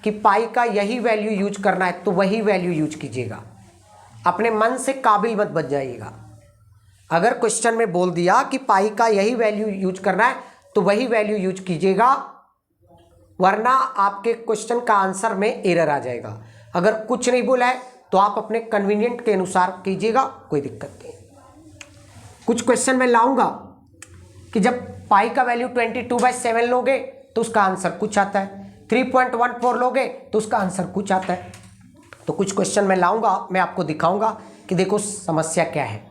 [SPEAKER 1] कि पाई का यही वैल्यू यूज करना है तो वही वैल्यू यूज कीजिएगा, अपने मन से काबिल मत बन जाइएगा। अगर क्वेश्चन में बोल दिया कि पाई का यही वैल्यू यूज करना है तो वही वैल्यू यूज कीजिएगा, वरना आपके क्वेश्चन का आंसर में एरर आ जाएगा। अगर कुछ नहीं बोला है तो आप अपने कन्वीनियंट के अनुसार कीजिएगा, कोई दिक्कत नहीं। कुछ क्वेश्चन में लाऊंगा कि जब पाई का वैल्यू 22/7 लोगे तो उसका आंसर कुछ आता है, 3.14 लोगे तो उसका आंसर कुछ आता है। तो कुछ क्वेश्चन में लाऊंगा, मैं आपको दिखाऊंगा कि देखो समस्या क्या है।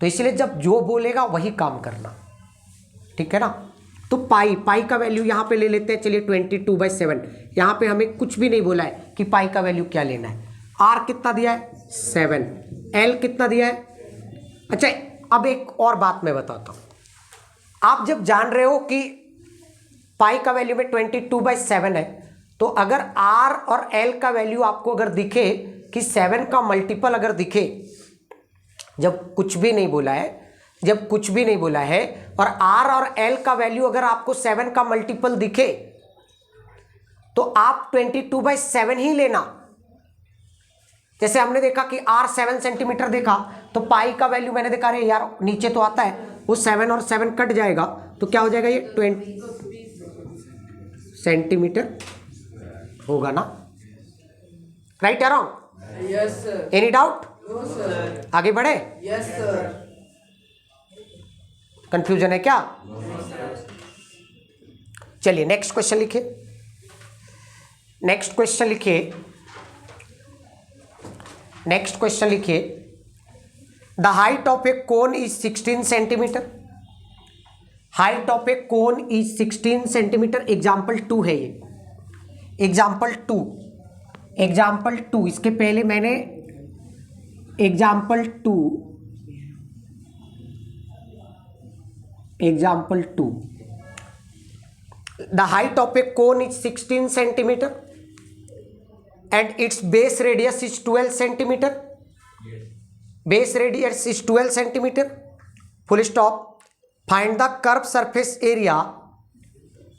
[SPEAKER 1] तो इसलिए जब जो बोलेगा वही काम करना, ठीक है ना? तो पाई का वैल्यू यहाँ पे ले लेते हैं। चलिए 22/7, यहाँ पे हमें कुछ भी नहीं बोला है कि पाई का वैल्यू क्या लेना है। R कितना दिया है? 7। L कितना दिया है? अच्छा, अब एक और बात मैं बताता हूँ। आप जब जान रहे हो कि पाई का वैल्यू में 22/7 है, तो अगर R और L का वैल्यू आपको अगर दिखे कि 7 का मल्टीपल अगर दिखे, जब कुछ भी नहीं बोला है, जब कुछ भी नहीं बोला है, और R और L का वैल्यू अगर आपको 7 का मल्टीपल दिखे तो आप 22/7 ही लेना। जैसे हमने देखा कि R 7 सेंटीमीटर देखा तो पाई का वैल्यू मैंने देखा, अरे यार नीचे तो आता है, वो 7 और 7 कट जाएगा तो क्या हो जाएगा? ये 20 सेंटीमीटर होगा ना? राइट या wrong?
[SPEAKER 2] Yes sir.
[SPEAKER 1] Any doubt?
[SPEAKER 2] No sir.
[SPEAKER 1] आगे बढ़े?
[SPEAKER 2] Yes sir.
[SPEAKER 1] कंफ्यूजन है क्या? चलिए नेक्स्ट क्वेश्चन लिखिए। नेक्स्ट क्वेश्चन लिखिए। नेक्स्ट क्वेश्चन लिखिए। The height of a cone is 16 centimetre. Height of a cone is 16 centimetre. Example 2 है ये, एग्जाम्पल 2। एग्जाम्पल 2, इसके पहले मैंने example 2 the height of a cone is 16 centimetre and its base radius is 12 centimeter. Base radius is 12 centimeter. Full stop. Find the curved surface area.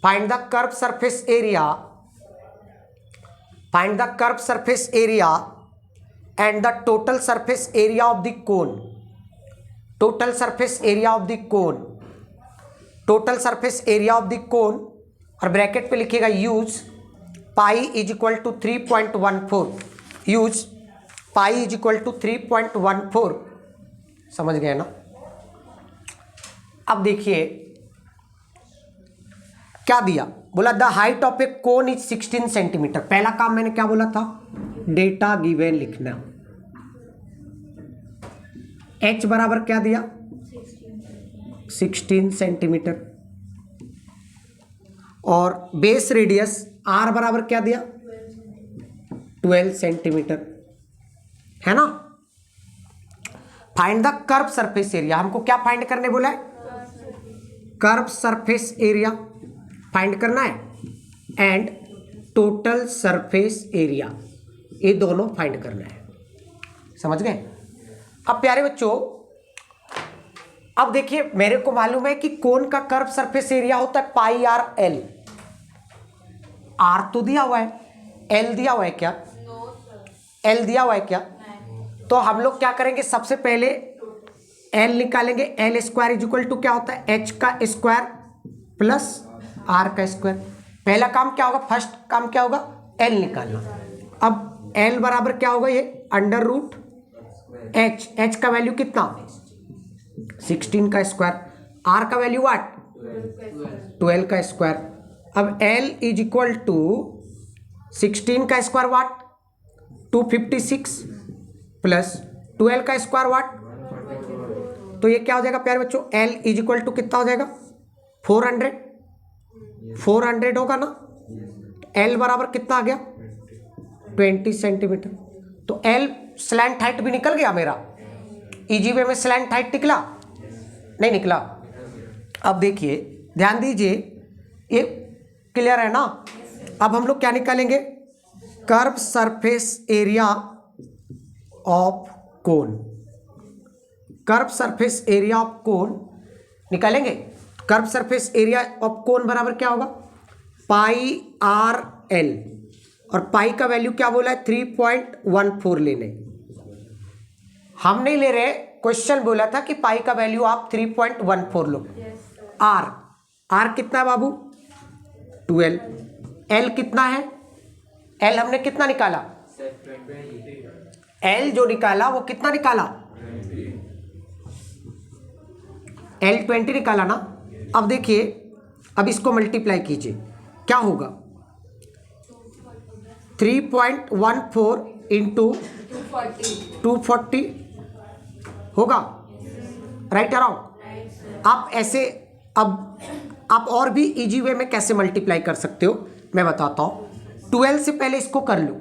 [SPEAKER 1] Find the curved surface area. Find the curved surface area and the total surface area of the cone. Total surface area of the cone. Total surface area of the cone, और bracket पे लिखिएगा use pi is equal to 3.14। Use pi is equal to 3.14। समझ गए ना? अब देखिए क्या दिया, बोला the height of a cone is 16 centimetre. पहला काम मैंने क्या बोला था? डेटा गिवन लिखना। H बराबर क्या दिया? 16 सेंटीमीटर। और बेस रेडियस R बराबर क्या दिया? 12 सेंटीमीटर, है ना? Find the curve surface area, हमको क्या फाइंड करने बोला है? कर्व सरफेस एरिया फाइंड करना है एंड टोटल सरफेस एरिया, ये दोनों फाइंड करना है। समझ गए? अब प्यारे बच्चों, अब देखिए मेरे को मालूम है कि कोन का कर्व सरफेस एरिया होता है पाई आर एल। आर तो दिया हुआ है, एल दिया हुआ है क्या? एल दिया हुआ है क्या? तो हम लोग क्या करेंगे, सबसे पहले एल निकालेंगे। L square is equal to क्या होता है? एच का स्क्वायर प्लस आर का स्क्वायर। पहला काम क्या होगा? फर्स्ट काम क्या होगा? एल निकालना। अब एल बराबर क्या होगा? ये अंडर रूट एच, एच का वैल्यू कितना? 16 का स्क्वायर। आर का वैल्यू व्हाट? 12 का स्क्वायर। अब एल इज इक्वल टू 16 का स्क्वायर व्हाट? 256 प्लस 12 का स्क्वायर व्हाट? तो ये क्या हो जाएगा प्यारे बच्चों? एल इज इक्वल टू कितना हो जाएगा? 400। 400 होगा ना? एल बराबर कितना आ गया? 20 सेंटीमीटर। तो एल स्लैंट हाइट भी निकल गया मेरा। इजी वे में स्लैंट हाइट निकला? नहीं निकला। अब देखिए ध्यान दीजिए, ये क्लियर है ना? अब हम लोग क्या निकालेंगे? Curve surface area of cone. Curve surface area of cone निकालेंगे। Curve surface area of cone बराबर क्या होगा? पाई आर एल, और पाई का वैल्यू क्या बोला है? 3.14 लेने। हम नहीं ले रहे, क्वेश्चन बोला था कि पाई का वैल्यू आप 3.14 लो। आर, आर कितना है बाबू? 12। एल कितना है? एल हमने कितना निकाला? एल जो निकाला वो कितना निकाला? एल 20 निकाला ना? अब देखिए, अब इसको मल्टीप्लाई कीजिए, क्या होगा? 3.14 इंटू 240 होगा, राइट अराउंड। आप ऐसे, अब आप और भी इजी वे में कैसे मल्टीप्लाई कर सकते हो मैं बताता हूँ। 12 से पहले इसको कर लो।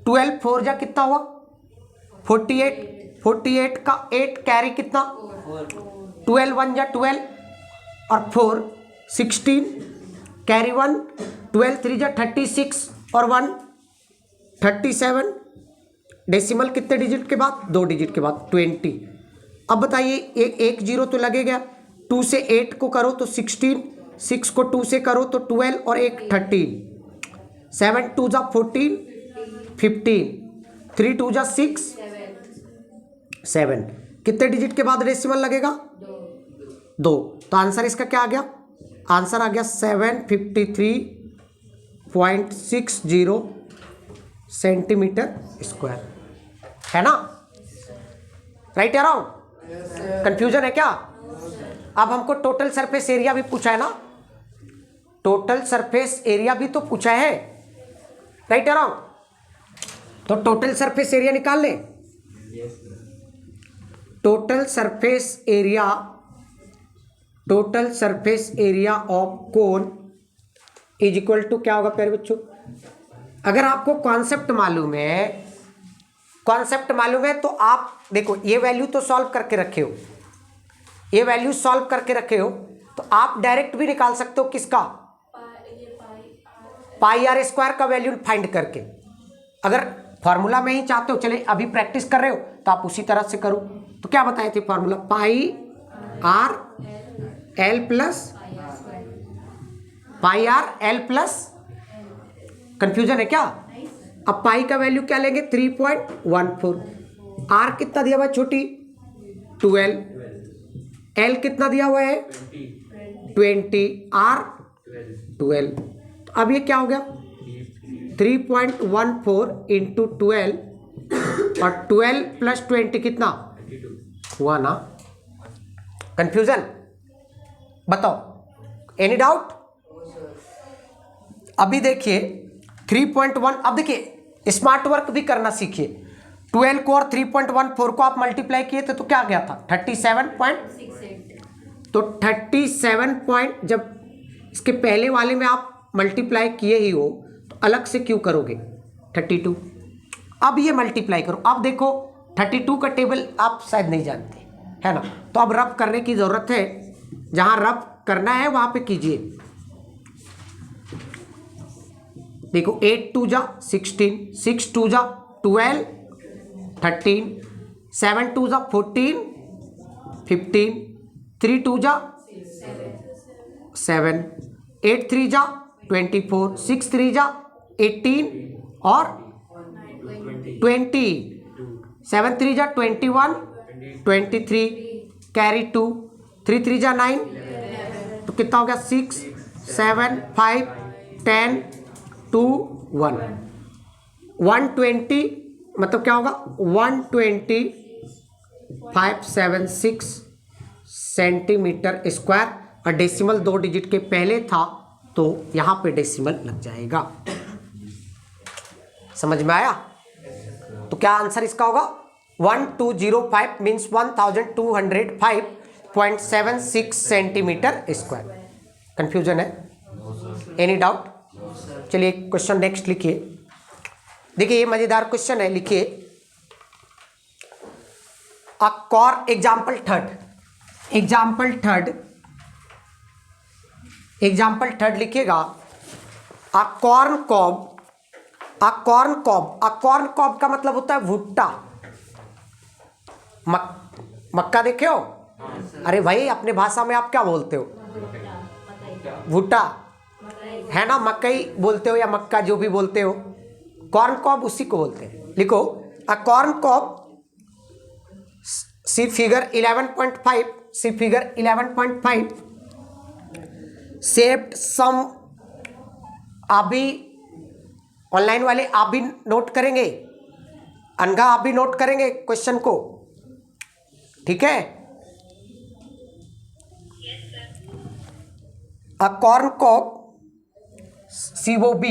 [SPEAKER 1] 12 4 जा कितना हुआ? 48। 48 का 8 कैरी कितना? 12 1 जा 12 और 4 16 कैरी 1, 12 3 जा 36 और 1 37। डेसिमल कितने डिजिट के बाद? 2 डिजिट के बाद 20। अब बताइए, एक जीरो तो लगेगा। 2 से 8 को करो तो 16, 6 को 2 से करो तो 12 और 1 13, 7 2 जा 14, 15, 3 2 जा 6, 7। कितने डिजिट के बाद डेसिमल लगेगा? 2। तो आंसर इसका क्या आ गया? आंसर आ गया 753.60 सेंटीमीटर स्क्वायर, है ना? Right around? कंफ्यूजन है क्या? अब हमको टोटल सरफेस एरिया भी पूछा है ना? टोटल सरफेस एरिया भी तो पूछा है, राइट अराउंड? तो टोटल सरफेस एरिया निकाल लें। Total surface area, total surface area of cone is equal to क्या होगा प्यारे बच्चों? अगर आपको कॉन्सेप्ट मालूम है, कॉन्सेप्ट मालूम है तो आप देखो, ये वैल्यू तो सॉल्व करके रखे हो, ये वैल्यू सॉल्व करके रखे हो, तो आप डायरेक्ट भी निकाल सकते हो। किसका? पाई आर स्क्वायर का वैल्यू फाइंड करके। अगर फॉर्मूला में ही चाहते हो, चले अभी प्रैक्टिस कर रहे हो तो आप उसी तरह से करो। तो क्या बताए थे फॉर्मूला? पाई आर एल प्लस, पाई आर एल प्लस। कंफ्यूजन है क्या? अब पाई का वैल्यू क्या लेंगे? 3.14। आर कितना दिया हुआ है छोटी? 12। एल कितना दिया हुआ है? 20। आर 12। तो अब ये क्या हो गया? 3.14 इंटू 12, और 12 प्लस 20 कितना हुआ ना? कंफ्यूजन? बताओ, एनी डाउट? अभी देखिए 3.1, अब देखिए स्मार्ट वर्क भी करना सीखिए। 12 को और 3.14 को आप मल्टीप्लाई किए थे तो क्या गया था? 37.68। तो 37 पॉइंट, जब इसके पहले वाले में आप मल्टीप्लाई किए ही हो तो अलग से क्यों करोगे? 32। अब ये मल्टीप्लाई करो। अब देखो 32 का टेबल आप शायद नहीं जानते, है ना। तो अब रब करने की ज़रूरत है, जहाँ रब करना है वहाँ पे कीजिए। देखो 8 2 जा 16, 6 2 जा 12, 13, 7 2 जा 14, 15, 3 2 जा 7, 8 3 जा 24, 6 3 जा 18 और 20, 7 3 जा 21, 23, कैरी 2, 3 3 जा 9, तो कितना हो गया 6 7 5 10 2 1, 120 मतलब क्या होगा 120.576 सेंटीमीटर स्क्वायर, और डेसिमल 2 डिजिट के पहले था तो यहाँ पे डेसिमल लग जाएगा। समझ में आया? तो क्या आंसर इसका होगा 1205 मीन्स 1205.76 सेंटीमीटर स्क्वायर। कंफ्यूजन है? Any doubt? चलिए क्वेश्चन नेक्स्ट लिखिए। देखिए ये मजेदार क्वेश्चन है, लिखिए एग्जाम्पल थर्ड लिखिएगा। अ कॉर्न कॉब का मतलब होता है भुट्टा। मक्का देखे हो? अरे भाई अपने भाषा में आप क्या बोलते हो? भुट्टा है ना, मकई बोलते हो या मक्का, जो भी बोलते हो। कॉर्न कॉब उसी को बोलते हैं। लिखो अ कॉर्न कॉब, सी फिगर 11.5, सी फिगर 11.5 शेप्ड सम। आप भी ऑनलाइन वाले आप भी नोट करेंगे, अनघा आप भी नोट करेंगे क्वेश्चन को, ठीक है। अ corn cob COB,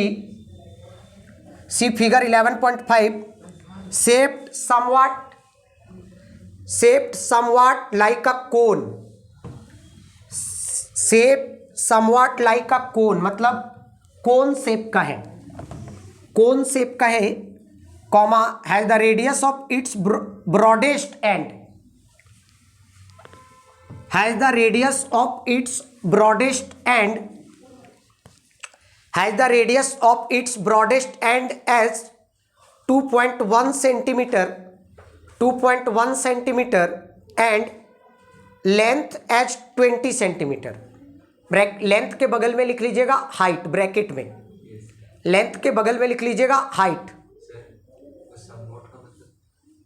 [SPEAKER 1] C figure 11.5 shaped somewhat like a cone, shaped somewhat like a cone मतलब कोन शेप का है, कोन शेप का है, comma has the radius of its broadest and, has the radius of its broadest and, has the radius of its broadest end as 2.1 centimeter and length as 20 centimeter। Length के बगल में लिख लीजिएगा height, bracket में length के बगल में लिख लीजिएगा हाइट।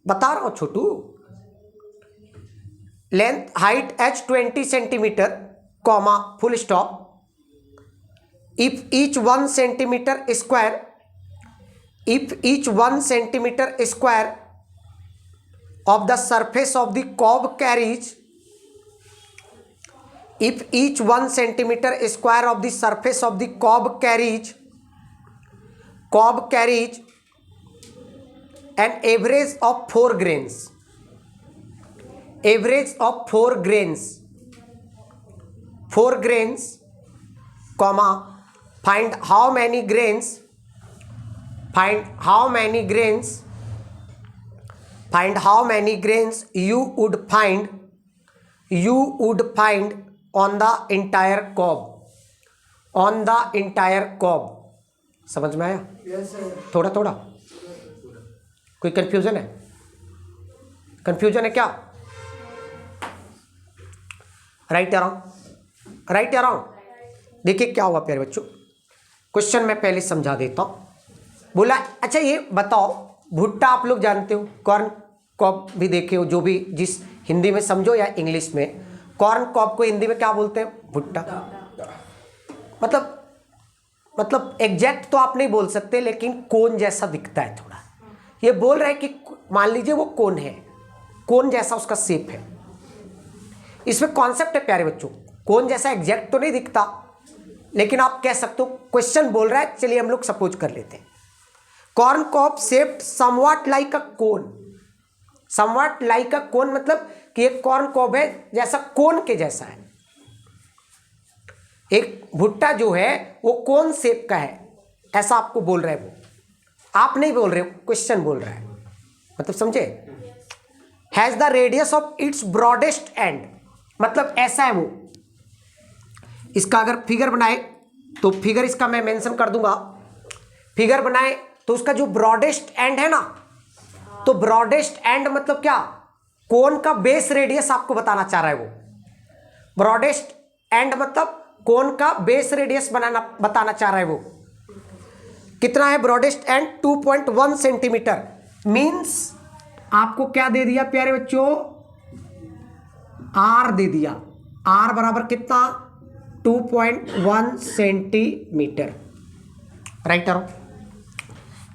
[SPEAKER 1] बता रहा हूं छोटू, length height as 20 centimetre, comma full stop. If each 1 centimeter square of the surface of the cob carries, if each 1 centimeter square of the surface of the cob carries an average of 4 grains, comma find how many grains you would find on the entire cob, समझ में आया? yes, थोड़ा कोई confusion है क्या? Right around. देखिए क्या हुआ प्यारे बच्चों, क्वेश्चन मैं पहले समझा देता हूं। बोला अच्छा ये बताओ, भुट्टा आप लोग जानते हो, कॉर्न कॉब भी देखे हो, जो भी जिस हिंदी में समझो या इंग्लिश में, कॉर्न कॉब को हिंदी में क्या बोलते हैं? भुट्टा। मतलब एग्जैक्ट तो आप नहीं बोल सकते, लेकिन कोन जैसा दिखता है थोड़ा। ये बोल रहा है कि मान लीजिए वो कोन है, कोन जैसा उसका शेप है। इसमें कॉन्सेप्ट है प्यारे बच्चों, कोन जैसा एग्जैक्ट तो नहीं दिखता, लेकिन आप कह सकते हो क्वेश्चन बोल रहा है। चलिए हम लोग सपोज कर लेते हैं, corn cob shaped somewhat like a cone, मतलब कि एक कॉर्न कॉब है जैसा कोन के जैसा है। एक भुट्टा जो है वो कोन शेप का है, ऐसा आपको बोल रहा है वो, आप नहीं बोल रहे हो, क्वेश्चन बोल रहा है। मतलब समझे? Has the radius of its broadest and, मतलब ऐसा है वो। इसका अगर फिगर बनाए तो फिगर इसका मैं मेंशन कर दूंगा। फिगर बनाए तो उसका जो ब्रॉडेस्ट एंड है ना, तो ब्रॉडेस्ट एंड मतलब क्या, कोन का बेस रेडियस आपको बताना चाह रहा है वो। ब्रॉडेस्ट एंड मतलब कोन का बेस रेडियस बताना चाह रहा है वो। कितना है ब्रॉडेस्ट एंड? 2.1 सेंटीमीटर। मींस आपको क्या दे दिया प्यारे बच्चों, आर दे दिया। आर बराबर कितना? 2.1 सेंटीमीटर, राइट आरो।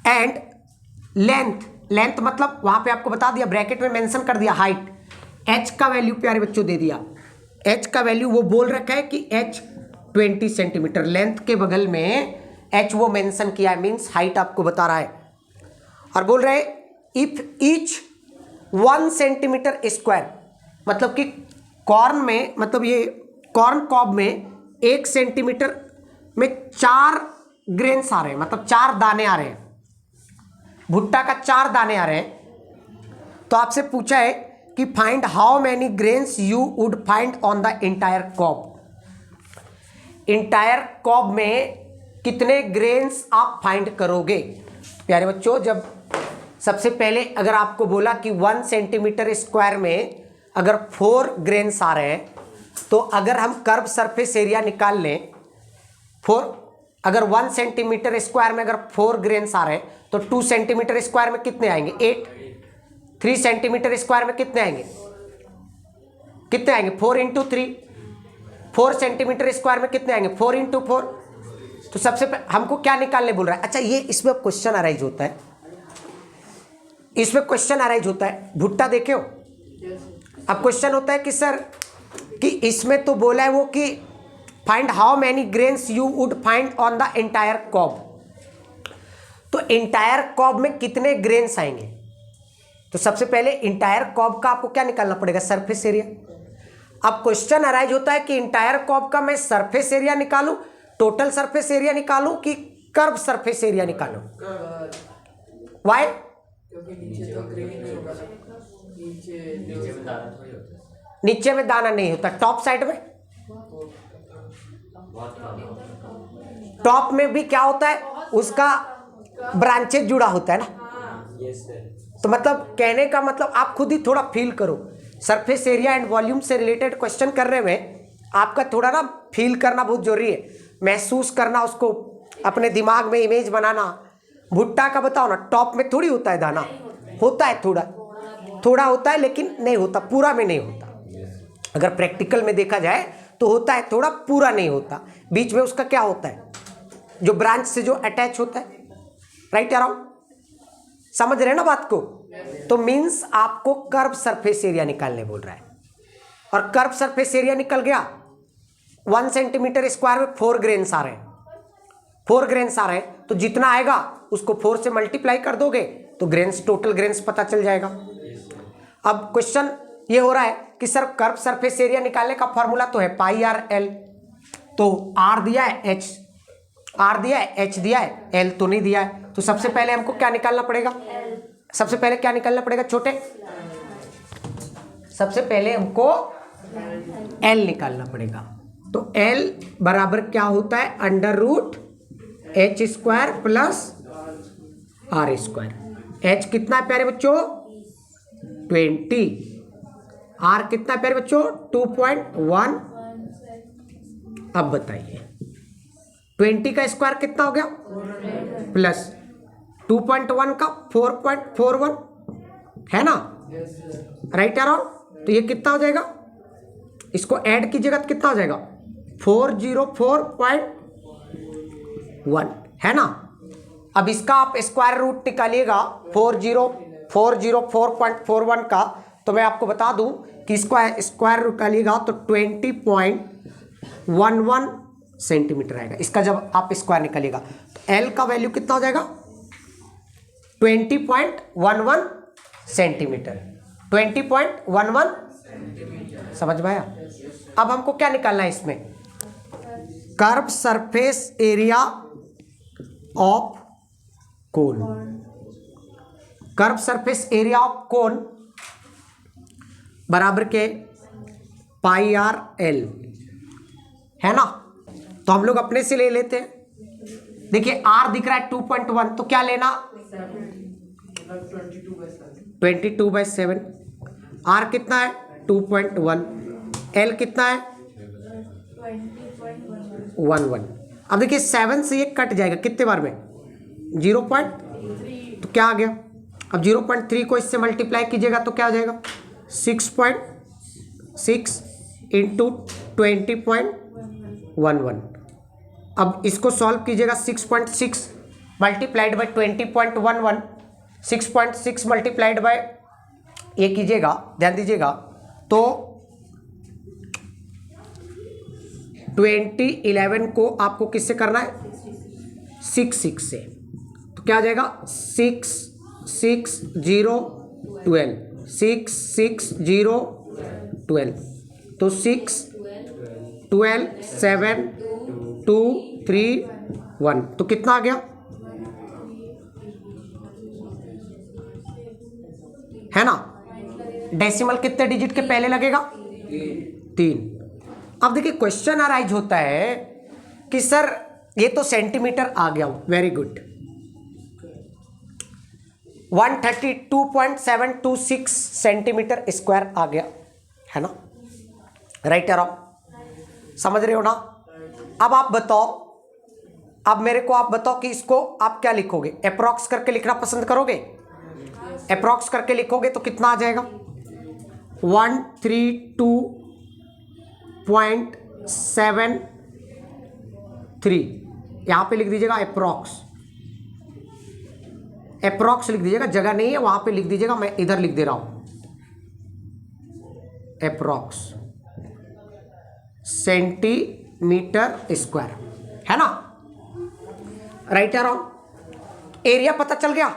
[SPEAKER 1] एंड लेंथ, लेंथ मतलब वहां पे आपको बता दिया, ब्रैकेट में मेंशन कर दिया हाइट। एच का वैल्यू प्यारे बच्चों दे दिया। एच का वैल्यू वो बोल रखा है कि एच 20 सेंटीमीटर, लेंथ के बगल में एच वो मेंशन किया है, मीन्स हाइट आपको बता रहा है। और बोल रहे इफ ईच 1 सेंटीमीटर स्क्वायर, मतलब कि कॉर्न में, मतलब ये कॉर्न कॉब में 1 सेंटीमीटर में 4 ग्रेन्स आ रहे हैं, मतलब 4 दाने आ रहे हैं, भुट्टा का 4 दाने आ रहे हैं। तो आपसे पूछा है कि find how many grains you would find on the entire cob. Entire cob में कितने ग्रेन्स आप फाइंड करोगे प्यारे बच्चों। जब सबसे पहले अगर आपको बोला कि 1 सेंटीमीटर स्क्वायर में अगर 4 ग्रेन्स आ रहे हैं, तो अगर हम कर्व सरफेस एरिया निकाल लें, 4, अगर 1 सेंटीमीटर स्क्वायर में अगर 4 ग्रेन्स आ रहे हैं, तो 2 सेंटीमीटर स्क्वायर में कितने आएंगे? 8। 3 सेंटीमीटर स्क्वायर में कितने आएंगे? कितने आएंगे? 4 इंटू 3। 4 सेंटीमीटर स्क्वायर में कितने आएंगे? 4 इंटू 4। तो सबसे पहले हमको क्या निकालने बोल रहा है? अच्छा, ये इसमें क्वेश्चन अराइज होता है, इसमें क्वेश्चन अराइज होता है, भुट्टा देखे हो। अब क्वेश्चन होता है कि सर, कि इसमें तो बोला है वो कि find how many grains you would find on the entire cob. तो एंटायर कॉब में कितने ग्रेन्स आएंगे? तो सबसे पहले इंटायर कॉब का आपको क्या निकालना पड़ेगा? Surface area. अब क्वेश्चन अराइज होता है कि इंटायर कॉब का मैं सरफेस एरिया निकालूं, टोटल सरफेस एरिया निकालूं कि कर्व सरफेस एरिया निकालूं? वाई? नीचे में दाना नहीं होता, टॉप साइड में। टॉप में भी क्या होता है, उसका ब्रांचेज जुड़ा होता है ना। तो मतलब कहने का मतलब आप खुद ही थोड़ा फील करो, सरफेस एरिया एंड वॉल्यूम से रिलेटेड क्वेश्चन करने में आपका थोड़ा ना फील करना बहुत जरूरी है, महसूस करना, उसको अपने दिमाग में इमेज बनाना। भुट्टा का बताओ ना, टॉप में थोड़ी होता है दाना, होता है थोड़ा थोड़ा होता है, लेकिन नहीं होता, पूरा में नहीं होता। अगर प्रैक्टिकल में देखा जाए तो होता है थोड़ा, पूरा नहीं होता। बीच में उसका क्या होता है, जो ब्रांच से जो अटैच होता है, राइट अराउंड। समझ रहे हैं ना बात को? तो मीन्स आपको कर्व सरफेस एरिया निकालने बोल रहा है। और कर्व सरफेस एरिया निकल गया, 1 सेंटीमीटर स्क्वायर में 4 ग्रेन्स आ रहे हैं, 4 ग्रेन्स आ रहे हैं, तो जितना आएगा उसको 4 से मल्टीप्लाई कर दोगे तो ग्रेन्स, टोटल ग्रेन्स पता चल जाएगा। अब क्वेश्चन ये हो रहा है कि सर कर्व सरफेस एरिया निकालने का फॉर्मूला तो है पाई आर एल, तो आर दिया है, एच आर दिया है, एच दिया है, एल तो नहीं दिया है। तो सबसे पहले हमको क्या निकालना पड़ेगा? सबसे पहले क्या निकालना पड़ेगा छोटे? सबसे पहले हमको एल निकालना पड़ेगा। तो एल बराबर क्या होता है? Under root H square plus R square. H कितना है प्यारे बच्चों? 20। आर कितना है प्यारे बच्चों? 2.1। अब बताइए 20 का स्क्वायर कितना हो गया? प्लस 2.1 का 4.41 है ना, राइट अराउंड। तो ये कितना हो जाएगा? इसको ऐड कीजिएगा तो कितना हो जाएगा? 404.1 है ना। अब इसका आप स्क्वायर रूट निकालिएगा 404.41 का, तो मैं आपको बता दूं कि इसका स्क्वायर रूट निकालिएगा तो 20.11 सेंटीमीटर आएगा। इसका जब आप स्क्वायर निकालिएगा तो एल का वैल्यू कितना हो जाएगा? 20.11 सेंटीमीटर। 20.11 समझ में आया? अब हमको क्या निकालना है इसमें? Curve surface area of cone. Curve surface area of cone बराबर के पाई आर एल, है ना। तो हम लोग अपने से ले लेते हैं। देखिए आर दिख रहा है 2.1, तो क्या लेना 22/7। आर कितना है 2.1, एल कितना है 11। अब देखिए 7 से ये कट जाएगा कितने बार में 0. तो क्या आ गया, अब 0.3 को इससे मल्टीप्लाई कीजिएगा तो क्या आ जाएगा 6.6 इंटू 20.11। अब इसको सॉल्व कीजिएगा 6.6 मल्टीप्लाइड बाई 20.11, 6.6 मल्टीप्लाइड बाय ये कीजिएगा, ध्यान दीजिएगा, तो 2011 को आपको किससे करना है 6 से, तो क्या आ जाएगा 6 6 0 12, 6 6 0 12, तो 6 12 7 2 3 1, तो कितना आ गया, है ना। डेसिमल कितने डिजिट के पहले लगेगा 3। अब देखिए क्वेश्चन अराइज होता है कि सर ये तो सेंटीमीटर आ गया, वेरी गुड, 132.726 सेंटीमीटर स्क्वायर आ गया, है ना, राइट या रॉन्ग, समझ रहे हो ना। अब आप बताओ, अब मेरे को आप बताओ कि इसको आप क्या लिखोगे, अप्रॉक्स करके लिखना पसंद करोगे, अप्रॉक्स करके लिखोगे तो कितना आ जाएगा 132.73, यहां पे लिख दीजिएगा अप्रॉक्स, अप्रॉक्स लिख दीजिएगा, जगह नहीं है वहां पे लिख दीजिएगा, मैं इधर लिख दे रहा हूं अप्रॉक्स सेंटीमीटर स्क्वायर, है ना, राइट या रॉन्ग। एरिया पता चल गया,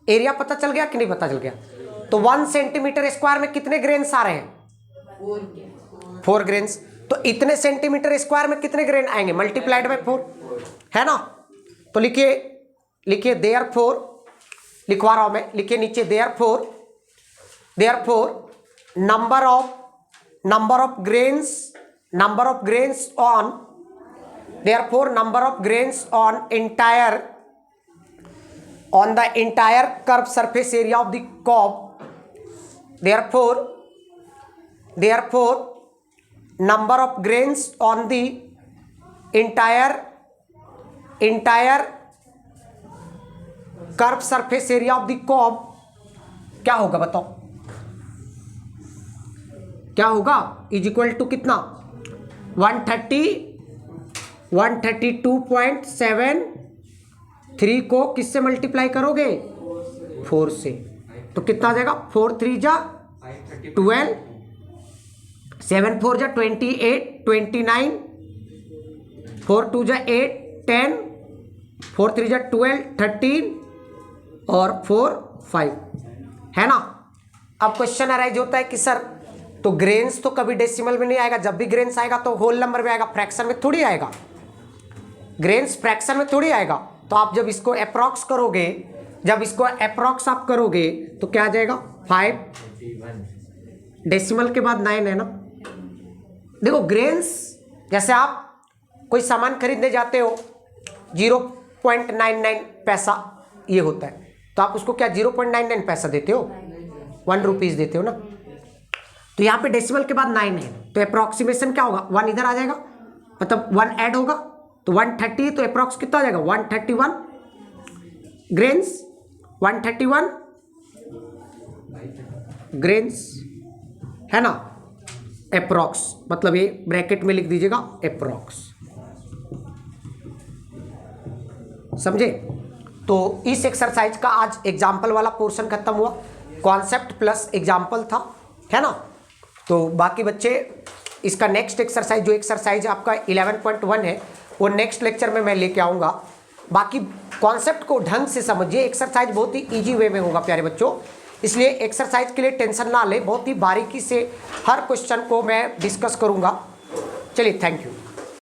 [SPEAKER 1] एरिया पता चल गया कि नहीं पता चल गया। तो 1 सेंटीमीटर स्क्वायर में कितने ग्रेन्स आ रहे हैं 4 ग्रेन्स, तो इतने सेंटीमीटर स्क्वायर में कितने ग्रेन आएंगे मल्टीप्लाइड बाय 4, है ना। तो लिखिए, लिखिए देयरफॉर, लिखवा रहा हूं मैं, लिखिए नीचे therefore, therefore number of grains on, therefore number of grains on the entire curved surface area of the cob, therefore number of grains on the entire curved surface area of the cob क्या होगा बताओ, क्या होगा, is equal to कितना 132.73 को किससे multiply करोगे 4 से, तो कितना आ जाएगा 4 3 जा 12, 7 4 जा 28, 29, 4 2 जा 8 10, 4 3 जा 12 13 और 4 5, है ना। अब क्वेश्चन अराइज होता है कि सर तो ग्रेन्स तो कभी डेसिमल में नहीं आएगा, जब भी ग्रेन्स आएगा तो होल नंबर में आएगा, फ्रैक्शन में थोड़ी आएगा, ग्रेन्स फ्रैक्शन में थोड़ी आएगा। तो आप जब इसको अप्रॉक्स करोगे, जब इसको अप्रॉक्स आप करोगे तो क्या आ जाएगा 5, डेसिमल के बाद 9 है ना। देखो ग्रेन्स, जैसे आप कोई सामान खरीदने जाते हो 0.99 पैसा ये होता है, तो आप उसको क्या 0.99 पैसा देते हो, 1 रुपीज़ देते हो ना। तो यहाँ पे डेसिमल के बाद 9 है, तो अप्रॉक्सीमेशन क्या होगा 1 इधर आ जाएगा, मतलब 1 ऐड होगा तो 130, तो अप्रॉक्स कितना आ जाएगा 131 ग्रेन्स, 131 ग्रेन्स, है ना, अप्रॉक्स, मतलब ये ब्रैकेट में लिख दीजिएगा अप्रॉक्स, समझे। तो इस एक्सरसाइज का आज एग्जाम्पल वाला पोर्शन खत्म हुआ, कॉन्सेप्ट प्लस एग्जाम्पल था, है ना। तो बाकी बच्चे इसका नेक्स्ट एक्सरसाइज, जो एक्सरसाइज आपका 11.1 है वो नेक्स्ट लेक्चर में मैं लेके आऊँगा। बाकी कॉन्सेप्ट को ढंग से समझिए, एक्सरसाइज बहुत ही इजी वे में होगा प्यारे बच्चों, इसलिए एक्सरसाइज के लिए टेंशन ना ले, बहुत ही बारीकी से हर क्वेश्चन को मैं डिस्कस करूँगा। चलिए, थैंक यू।